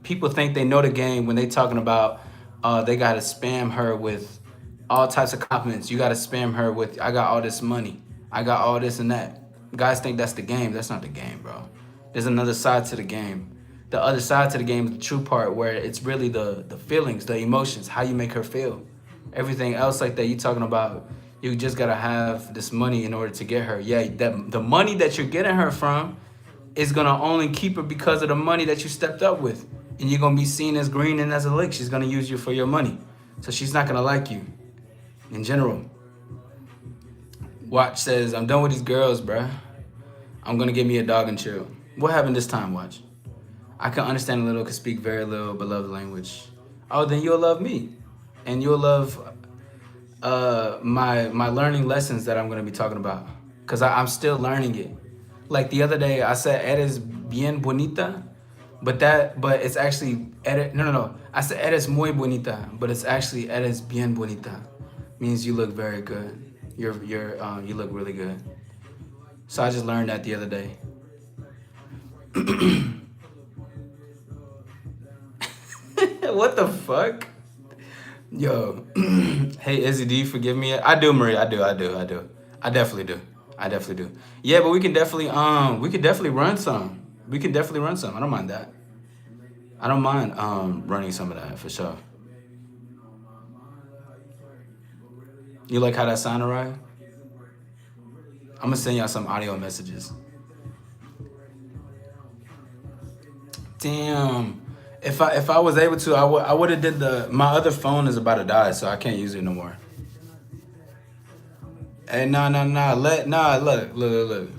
people think they know the game when they talking about they gotta spam her with all types of compliments. You gotta spam her with I got all this money. I got all this and that. Guys think that's the game. That's not the game, bro. There's another side to the game. The other side to the game is the true part where it's really the feelings, the emotions, how you make her feel. Everything else like that you talking about, you just gotta have this money in order to get her. Yeah, the money that you're getting her from is gonna only keep her because of the money that you stepped up with. And you're gonna be seen as green and as a lick. She's gonna use you for your money. So she's not gonna like you in general. Watch says, I'm done with these girls, bruh. I'm gonna get me a dog and chill. What happened this time, Watch? I can understand a little, can speak very little, but love the language. Oh, then you'll love me. And you'll love my learning lessons that I'm gonna be talking about. Cause I'm still learning it. Like the other day, I said, eres bien bonita, but it's actually, no. I said, eres muy bonita, but it's actually, eres bien bonita. Means you look very good. You look really good. So I just learned that the other day. What the fuck? Yo. Hey, Izzy, do you forgive me? I do, Marie. I do. I definitely do. Yeah, but we can definitely run some. I don't mind that. I don't mind running some of that for sure. You like how that sounded, right? I'm gonna send y'all some audio messages. Damn. If I was able to, I would have did my other phone is about to die, so I can't use it no more. Hey, look.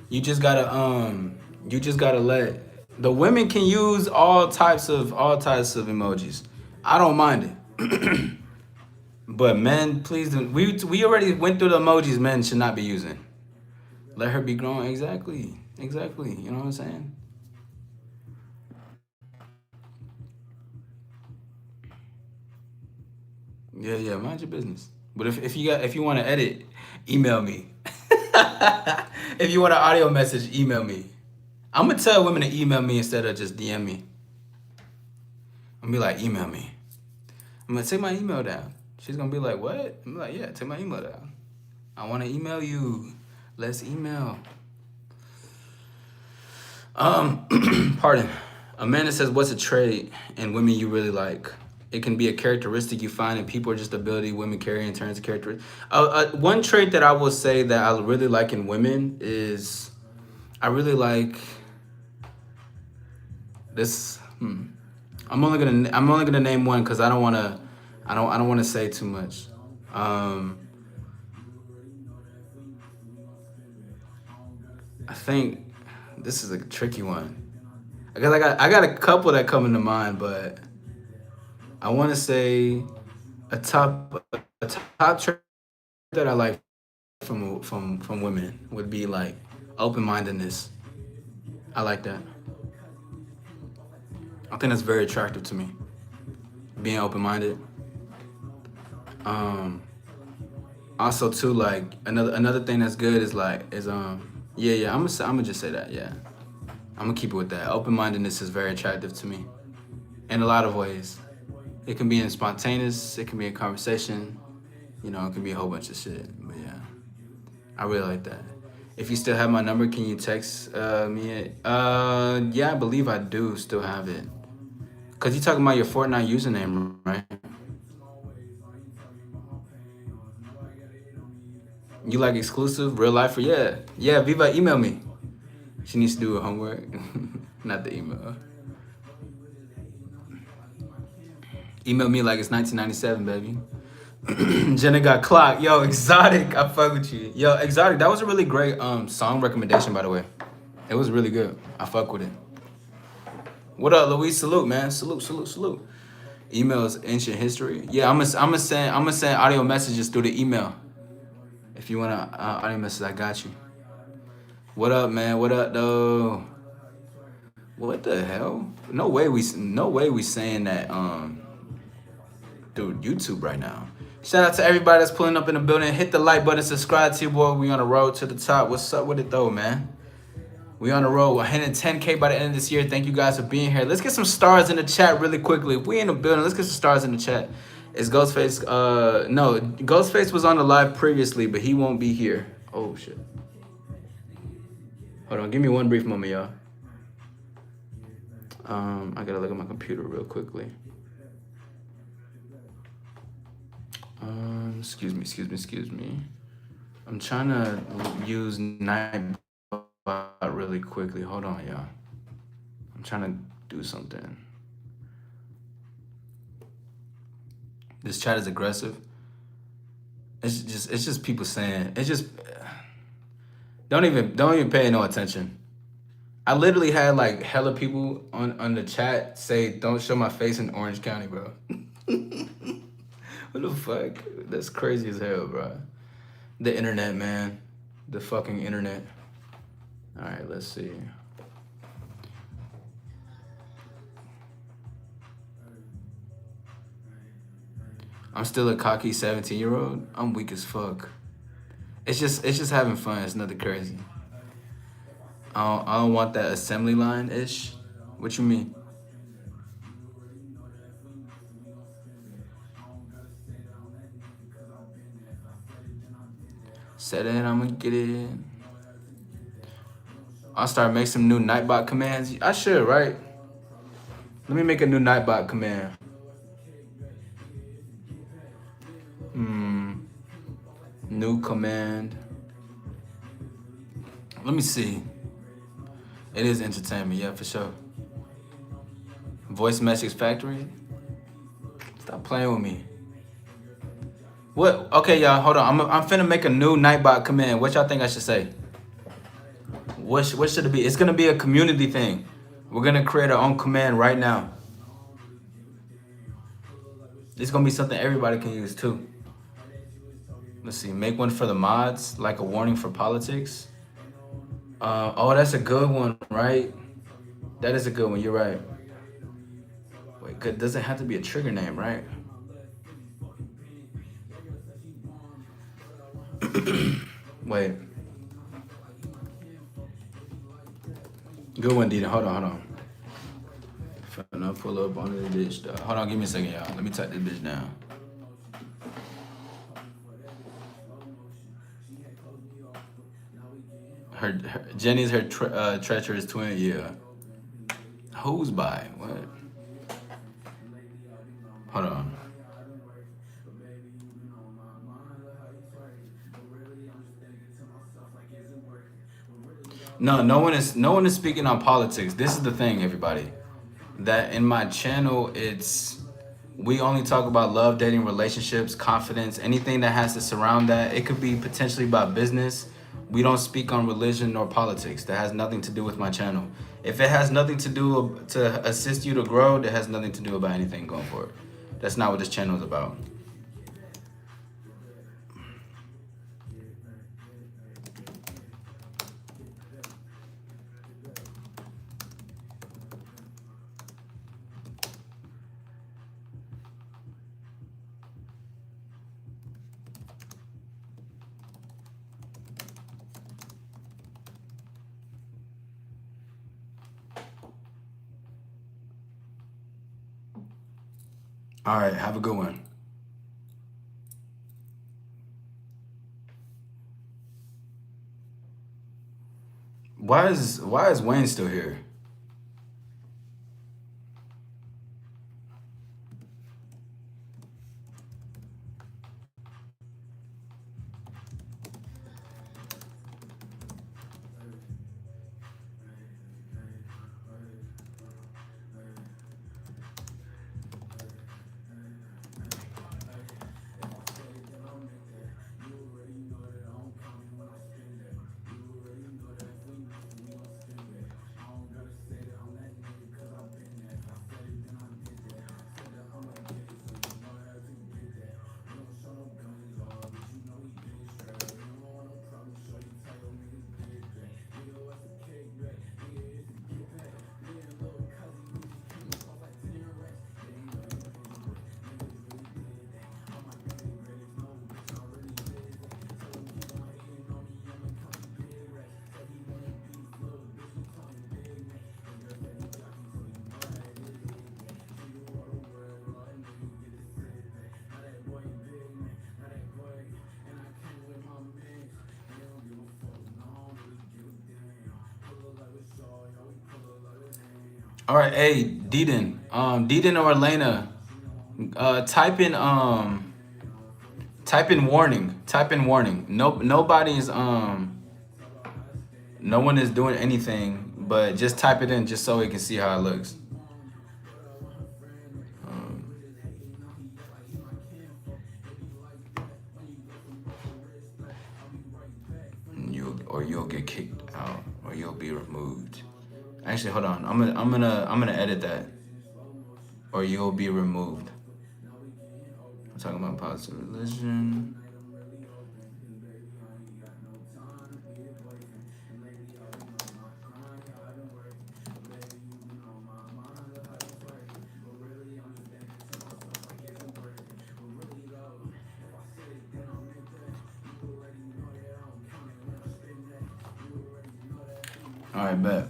You just gotta let the women can use all types of emojis. I don't mind it. But men, please do. We already went through the emojis men should not be using. Let her be grown. Exactly. You know what I'm saying? Yeah, mind your business. But if you want to edit, email me. If you want an audio message, email me. I'm gonna tell women to email me instead of just DM me. I'm gonna be like, email me. I'm gonna take my email down. She's gonna be like, what? I'm like, yeah, take my email down. I wanna email you. Let's email. Pardon. Amanda says, what's a trait in women you really like? It can be a characteristic you find in people or just ability women carry in terms of character. One trait that I will say that I really like in women is I really like this. I'm only gonna name one because I don't wanna say too much. I think this is a tricky one. I got a couple that come into mind, but I want to say a top trait that I like from women would be like open-mindedness. I like that. I think that's very attractive to me. Being open-minded. Also too, like another thing that's good is yeah, I'm gonna just say that, yeah. I'm gonna keep it with that. Open-mindedness is very attractive to me in a lot of ways. It can be in spontaneous, it can be in conversation, it can be a whole bunch of shit. But yeah, I really like that. If you still have my number, can you text me? Yeah, I believe I do still have it. Cause you talking about your Fortnite username, right? You like exclusive, real life, or yeah. Viva, email me. She needs to do her homework, not the email. Email me like it's 1997, baby. Jenna got clocked. Yo, Exotic, I fuck with you. Yo, Exotic, that was a really great song recommendation, by the way. It was really good. I fuck with it. What up, Luis? Salute, man. Salute. Email is ancient history. Yeah, I'm gonna send audio messages through the email. If you want an audio message, I got you. What up, man? What up, though? What the hell? No way we saying that through YouTube right now. Shout out to everybody that's pulling up in the building. Hit the like button, subscribe to your boy. We on the road to the top. What's up with it though, man? We on the road. We're hitting 10K by the end of this year. Thank you guys for being here. Let's get some stars in the chat really quickly. If we in the building, let's get some stars in the chat. Is Ghostface? No, Ghostface was on the live previously, but he won't be here. Oh shit. Hold on, give me one brief moment, y'all. I gotta look at my computer real quickly. Excuse me. I'm trying to use Nightbot really quickly. Hold on, y'all. I'm trying to do something. This chat is aggressive. It's just people saying. It's just don't even pay no attention. I literally had like hella people on the chat say, "Don't show my face in Orange County, bro." What the fuck? That's crazy as hell, bro. The internet, man. The fucking internet. All right, let's see. I'm still a cocky 17-year-old. I'm weak as fuck. It's just having fun. It's nothing crazy. I don't want that assembly line-ish. What you mean? Set it, I'm gonna get it. I'll start making some new Nightbot commands. I should, right? Let me make a new Nightbot command. New command. Let me see. It is entertainment, yeah, for sure. Voice message factory. Stop playing with me. What? Okay, y'all, hold on. I'm finna make a new Nightbot command. What y'all think I should say? What should it be? It's gonna be a community thing. We're gonna create our own command right now. It's gonna be something everybody can use too. Let's see. Make one for the mods, like a warning for politics. Oh, that's a good one, right? That is a good one. You're right. Wait, good. Doesn't have to be a trigger name, right? Wait. Good one, Dita. Hold on. Finna pull up on this bitch, dog. Hold on, give me a second, y'all. Let me type this bitch down. Jenny's her treacherous twin, yeah. Who's by? What? Hold on. No one is speaking on politics. This is the thing, everybody. That in my channel, we only talk about love, dating, relationships, confidence, anything that has to surround that. It could be potentially about business. We don't speak on religion nor politics. That has nothing to do with my channel. If it has nothing to do to assist you to grow, that has nothing to do about anything going forward. That's not what this channel is about. All right, have a good one. Why is Wayne still here? All right, hey, Deedon or Elena, type in warning. Type in warning. Nobody's no one is doing anything, but just type it in just so we can see how it looks. You'll get kicked out, or you'll be removed. Actually, hold on. I'm gonna edit that, or you'll be removed. I'm talking about positive religion. All right, bet.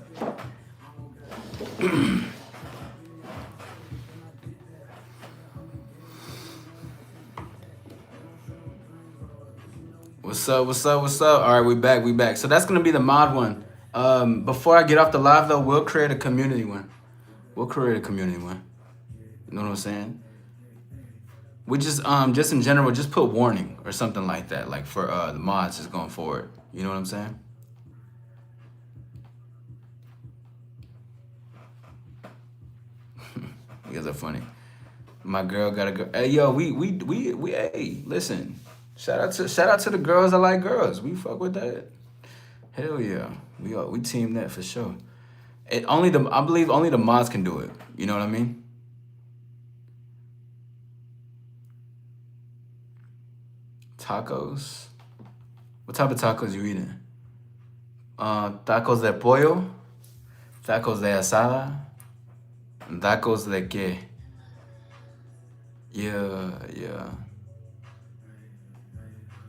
What's up? All right, we back. So that's gonna be the mod one. Before I get off the live though, we'll create a community one. You know what I'm saying? We just in general, just put warning or something like that, like for the mods just going forward. You know what I'm saying? You guys are funny. My girl got a girl. Hey, yo, we. Hey, listen. Shout out to the girls that like girls. We fuck with that. Hell yeah, we team that for sure. I believe only the mods can do it. You know what I mean? Tacos. What type of tacos you eating? Tacos de pollo, tacos de asada, and tacos de qué? Yeah, yeah.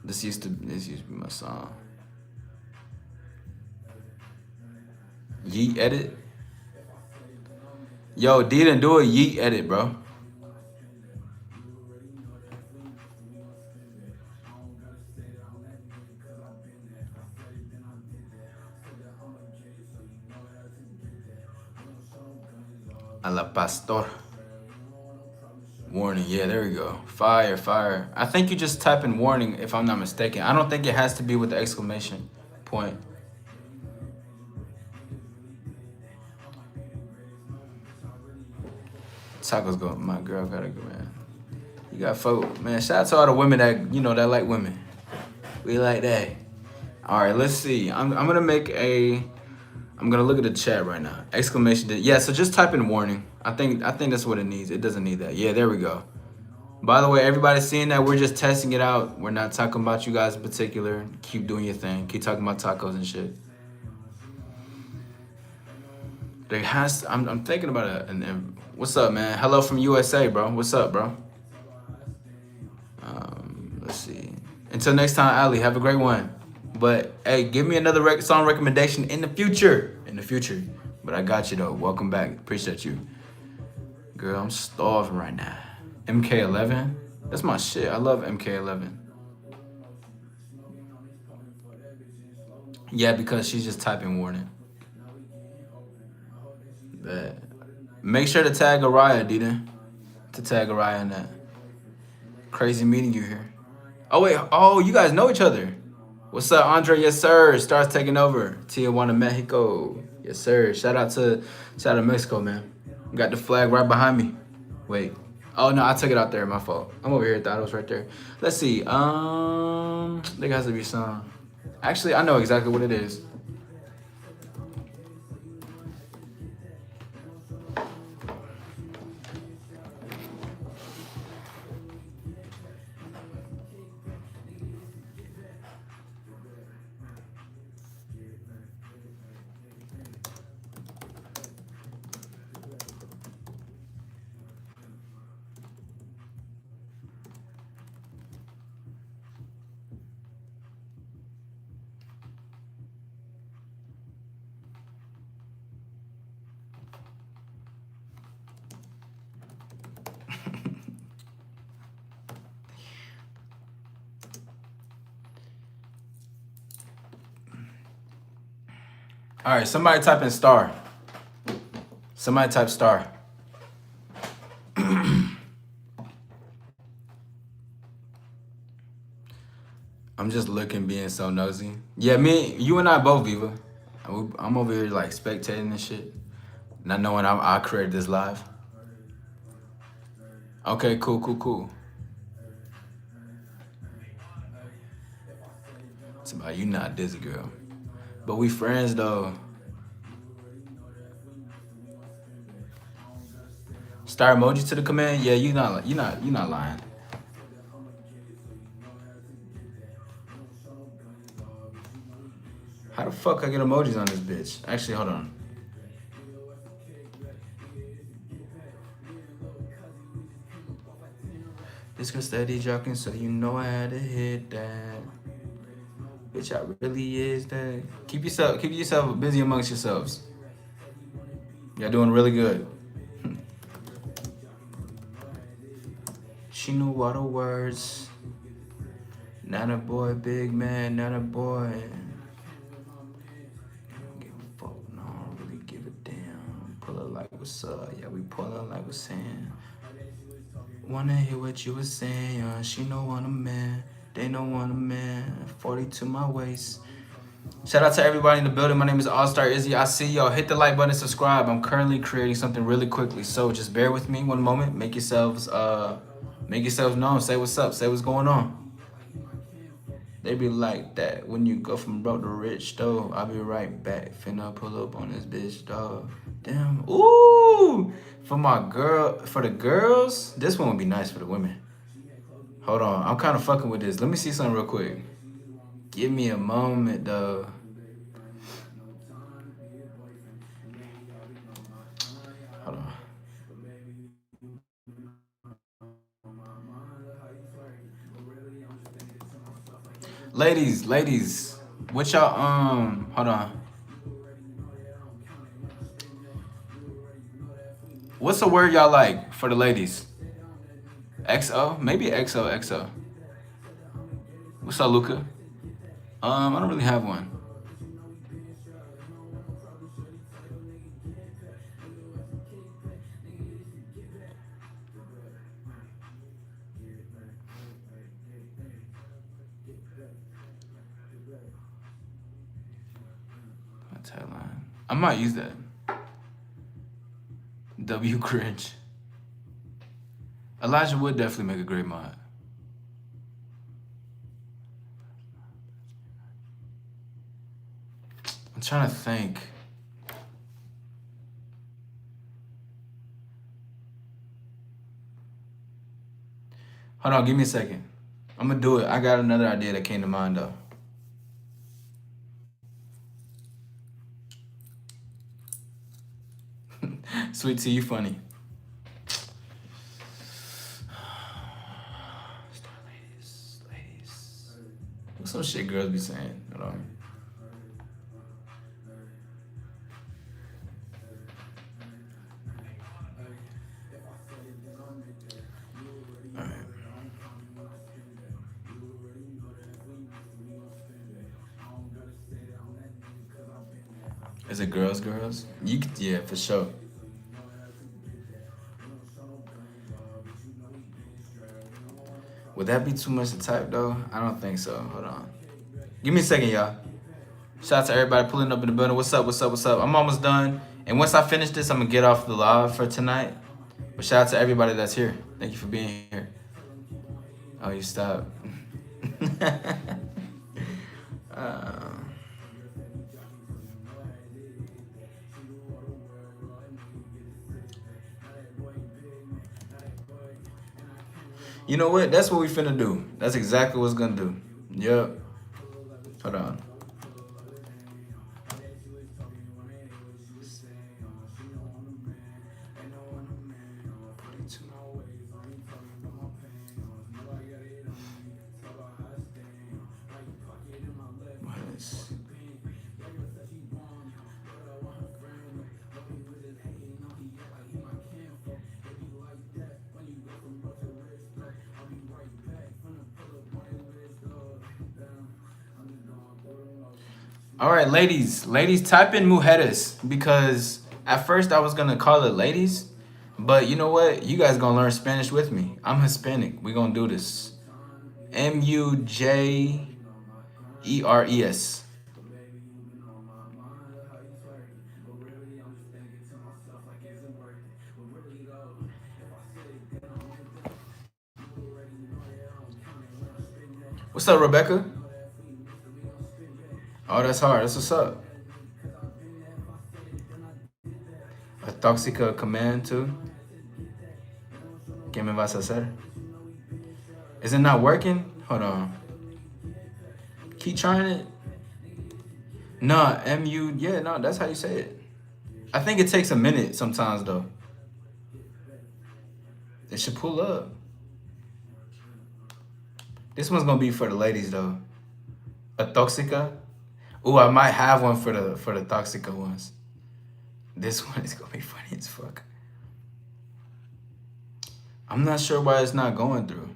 This used to be my song. Yeet edit. Yo, D didn't do a yeet edit, bro. A la pastor. Warning, yeah, there we go. Fire, fire. I think you just type in warning if I'm not mistaken. I don't think it has to be with the exclamation point. Tacos go. My girl gotta go, man. You got folk, man. Shout out to all the women that that like women. We like that. All right, let's see. I'm gonna look at the chat right now. Exclamation. Yeah, so just type in warning. I think that's what it needs. It doesn't need that. Yeah, there we go. By the way, everybody's seeing that. We're just testing it out. We're not talking about you guys in particular. Keep doing your thing. Keep talking about tacos and shit. I'm thinking about it. And what's up, man? Hello from USA, bro. What's up, bro? Let's see. Until next time, Ali. Have a great one. But hey, give me another song recommendation in the future. But I got you though. Welcome back. Appreciate you. Girl, I'm starving right now. MK11? That's my shit. I love MK11. Yeah, because she's just typing warning. But make sure to tag Araya, Dita. To tag Araya in that. Crazy meeting you here. Oh wait, you guys know each other. What's up, Andre? Yes, sir. Stars taking over. Tijuana, Mexico. Yes, sir. Shout out to Mexico, man. Got the flag right behind me. Wait. Oh no, I took it out there. My fault. I'm over here. Thought it was right there. Let's see. There has to be some. Actually, I know exactly what it is. All right, somebody type in star. Somebody type star. I'm just looking, being so nosy. Yeah, you and I both, Viva. I'm over here like spectating and shit, not knowing I created this live. Okay, cool. It's about you not dizzy, girl. But we friends though. Star emoji to the command. Yeah, you're not lying. How the fuck I get emojis on this bitch? Actually, hold on. This girl steady jogging, so you know I had to hit that. Bitch, I really is that. Keep yourself busy amongst yourselves. Y'all doing really good. She knew all the words. Not a boy, big man, not a boy. Don't give a fuck, no, I don't really give a damn. Pull up like what's up, yeah, we pull up like what's saying. Wanna hear what you was saying, she know I'm a man. They don't want a man, 40 to my waist. Shout out to everybody in the building. My name is All-Star Izzy. I see y'all. Hit the like button, subscribe. I'm currently creating something really quickly, so just bear with me one moment. Make yourselves known. Say what's up. Say what's going on. They be like that when you go from broke to rich, though. I'll be right back. Finna pull up on this bitch, dog. Damn. Ooh. For the girls, this one would be nice for the women. Hold on. I'm kind of fucking with this. Let me see something real quick. Give me a moment, though. Hold on. Ladies, what y'all, hold on. What's the word y'all like for the ladies? XO? Maybe XO. What's up, Luca? I don't really have one. My tagline. I might use that. W cringe. Elijah would definitely make a great mod. I'm trying to think. Hold on, give me a second. I'm gonna do it. I got another idea that came to mind though. Sweet tea, you funny. Ladies. What's some shit girls be saying? Hold on. Is it girls? You could, yeah, for sure. Would that be too much to type though? I don't think so. Hold on. Give me a second, y'all. Shout out to everybody pulling up in the building. What's up? I'm almost done. And once I finish this, I'm gonna get off the live for tonight. But shout out to everybody that's here. Thank you for being here. Oh, you stopped. You know what? That's what we finna do. That's exactly what's gonna do. Yep. Hold on. All right, ladies, type in mujeres because at first I was gonna call it ladies, but you know what? You guys gonna learn Spanish with me. I'm Hispanic. We gonna do this. MUJERES. What's up, Rebecca? Oh, that's hard. That's what's up. A tóxica command too. ¿Qué me vas a hacer? Is it not working? Hold on. Keep trying it. No, MU. Yeah, no, that's how you say it. I think it takes a minute sometimes though. It should pull up. This one's gonna be for the ladies though. A tóxica. Ooh, I might have one for the tóxica ones. This one is gonna be funny as fuck. I'm not sure why it's not going through.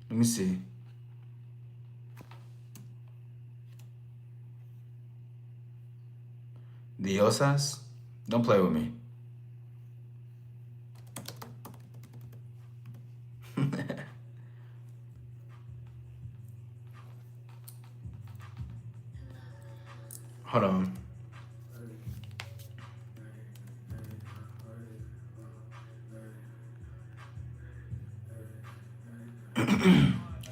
Let me see. Diosas? Don't play with me. Hold on.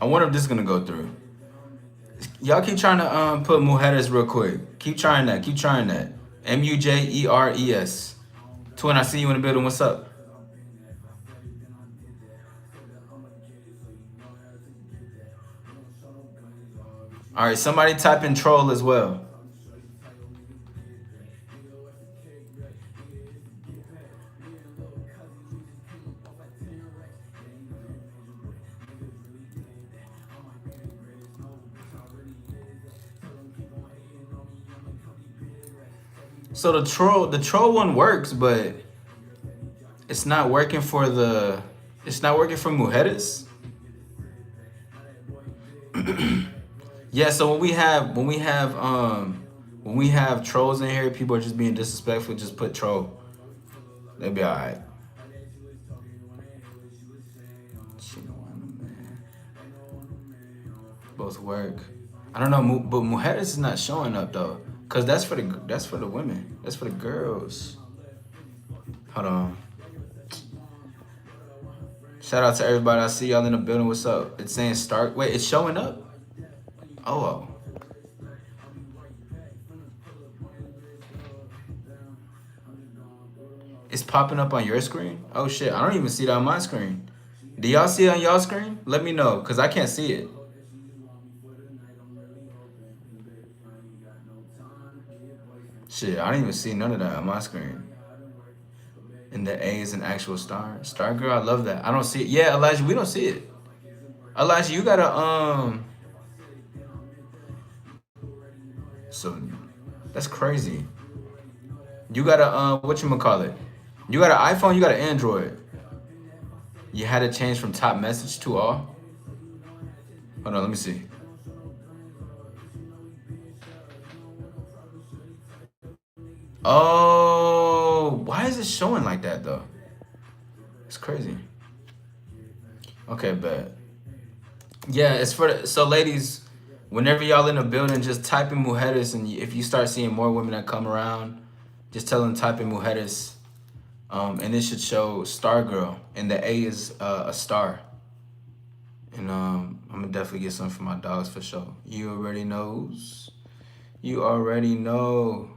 I wonder if this is gonna go through. Y'all keep trying to put mujeres real quick. Keep trying that. Keep trying that. Mujeres. Twin, I see you in the building. What's up? All right, somebody type in troll as well. So the troll one works, but it's not working for mujeres. Yeah, so when we have trolls in here, people are just being disrespectful, just put troll. They'll be alright. Both work. I don't know, but mujeres is not showing up though. Cause that's for the women. That's for the girls. Hold on. Shout out to everybody. I see y'all in the building. What's up? It's saying start. Wait, it's showing up? Oh. It's popping up on your screen? Oh shit, I don't even see that on my screen. Do y'all see it on y'all screen? Let me know, cause I can't see it. Shit, I don't even see none of that on my screen. And the A is an actual star. Star girl, I love that. I don't see it. Yeah, Elijah, we don't see it. Elijah, you gotta so that's crazy. You gotta whatchamacallit? You got an iPhone, you got an Android. You had to change from top message to all? Hold on, let me see. Oh, why is it showing like that though? It's crazy. Okay, bet. Yeah, it's for so ladies, whenever y'all in a building, just type in mujeres, and if you start seeing more women that come around, just tell them type in mujeres, and it should show star girl, and the A is a star. And I'm gonna definitely get some for my dogs for sure. You already knows. You already know.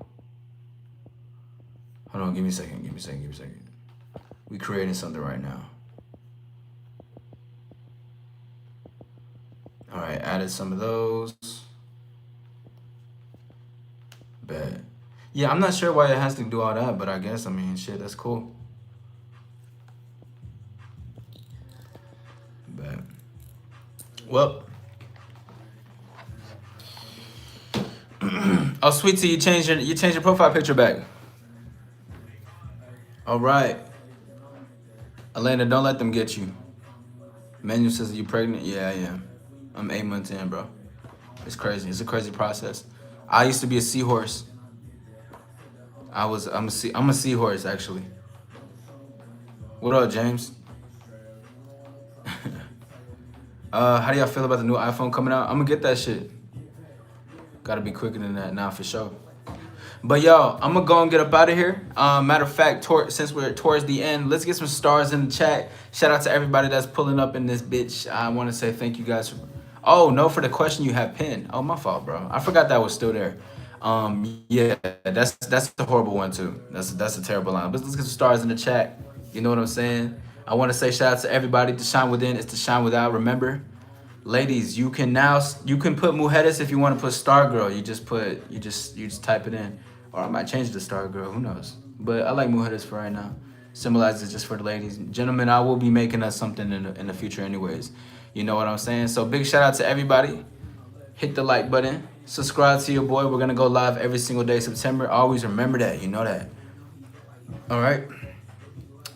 Hold on, give me a second. We creating something right now. All right, added some of those. Bet. Yeah, I'm not sure why it has to do all that, but I guess, I mean, shit, that's cool. Bet. Well. Oh, sweet tea, you changed your profile picture back. All right. Elena, don't let them get you. Manuel says, are you pregnant? Yeah, I am. I'm 8 months in, bro. It's crazy. It's a crazy process. I used to be a seahorse. I'm a seahorse, actually. What up, James? How do y'all feel about the new iPhone coming out? I'm gonna get that shit. Gotta be quicker than that now, for sure. But y'all, I'm gonna go and get up out of here. Matter of fact, since we're towards the end, let's get some stars in the chat. Shout out to everybody that's pulling up in this bitch. I want to say thank you guys for. Oh no, for the question you have pinned. Oh, my fault, bro. I forgot that was still there. Yeah, that's a horrible one too. That's a terrible line. But let's get some stars in the chat. You know what I'm saying? I want to say shout out to everybody. To shine within is to shine without. Remember, ladies, you can put mujeres if you want to put star girl. You just type it in. Or I might change it to star girl, who knows? But I like mujeres for right now. Symbolizes just for the ladies. Gentlemen, I will be making us something in the future anyways. You know what I'm saying? So big shout out to everybody. Hit the like button. Subscribe to your boy. We're going to go live every single day September. Always remember that. You know that. All right?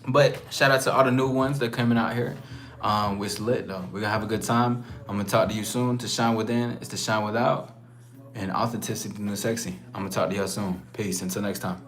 But shout out to all the new ones that are coming out here. It's lit, though. We're going to have a good time. I'm going to talk to you soon. To shine within is to shine without. And authenticity is sexy. I'm going to talk to y'all soon. Peace. Until next time.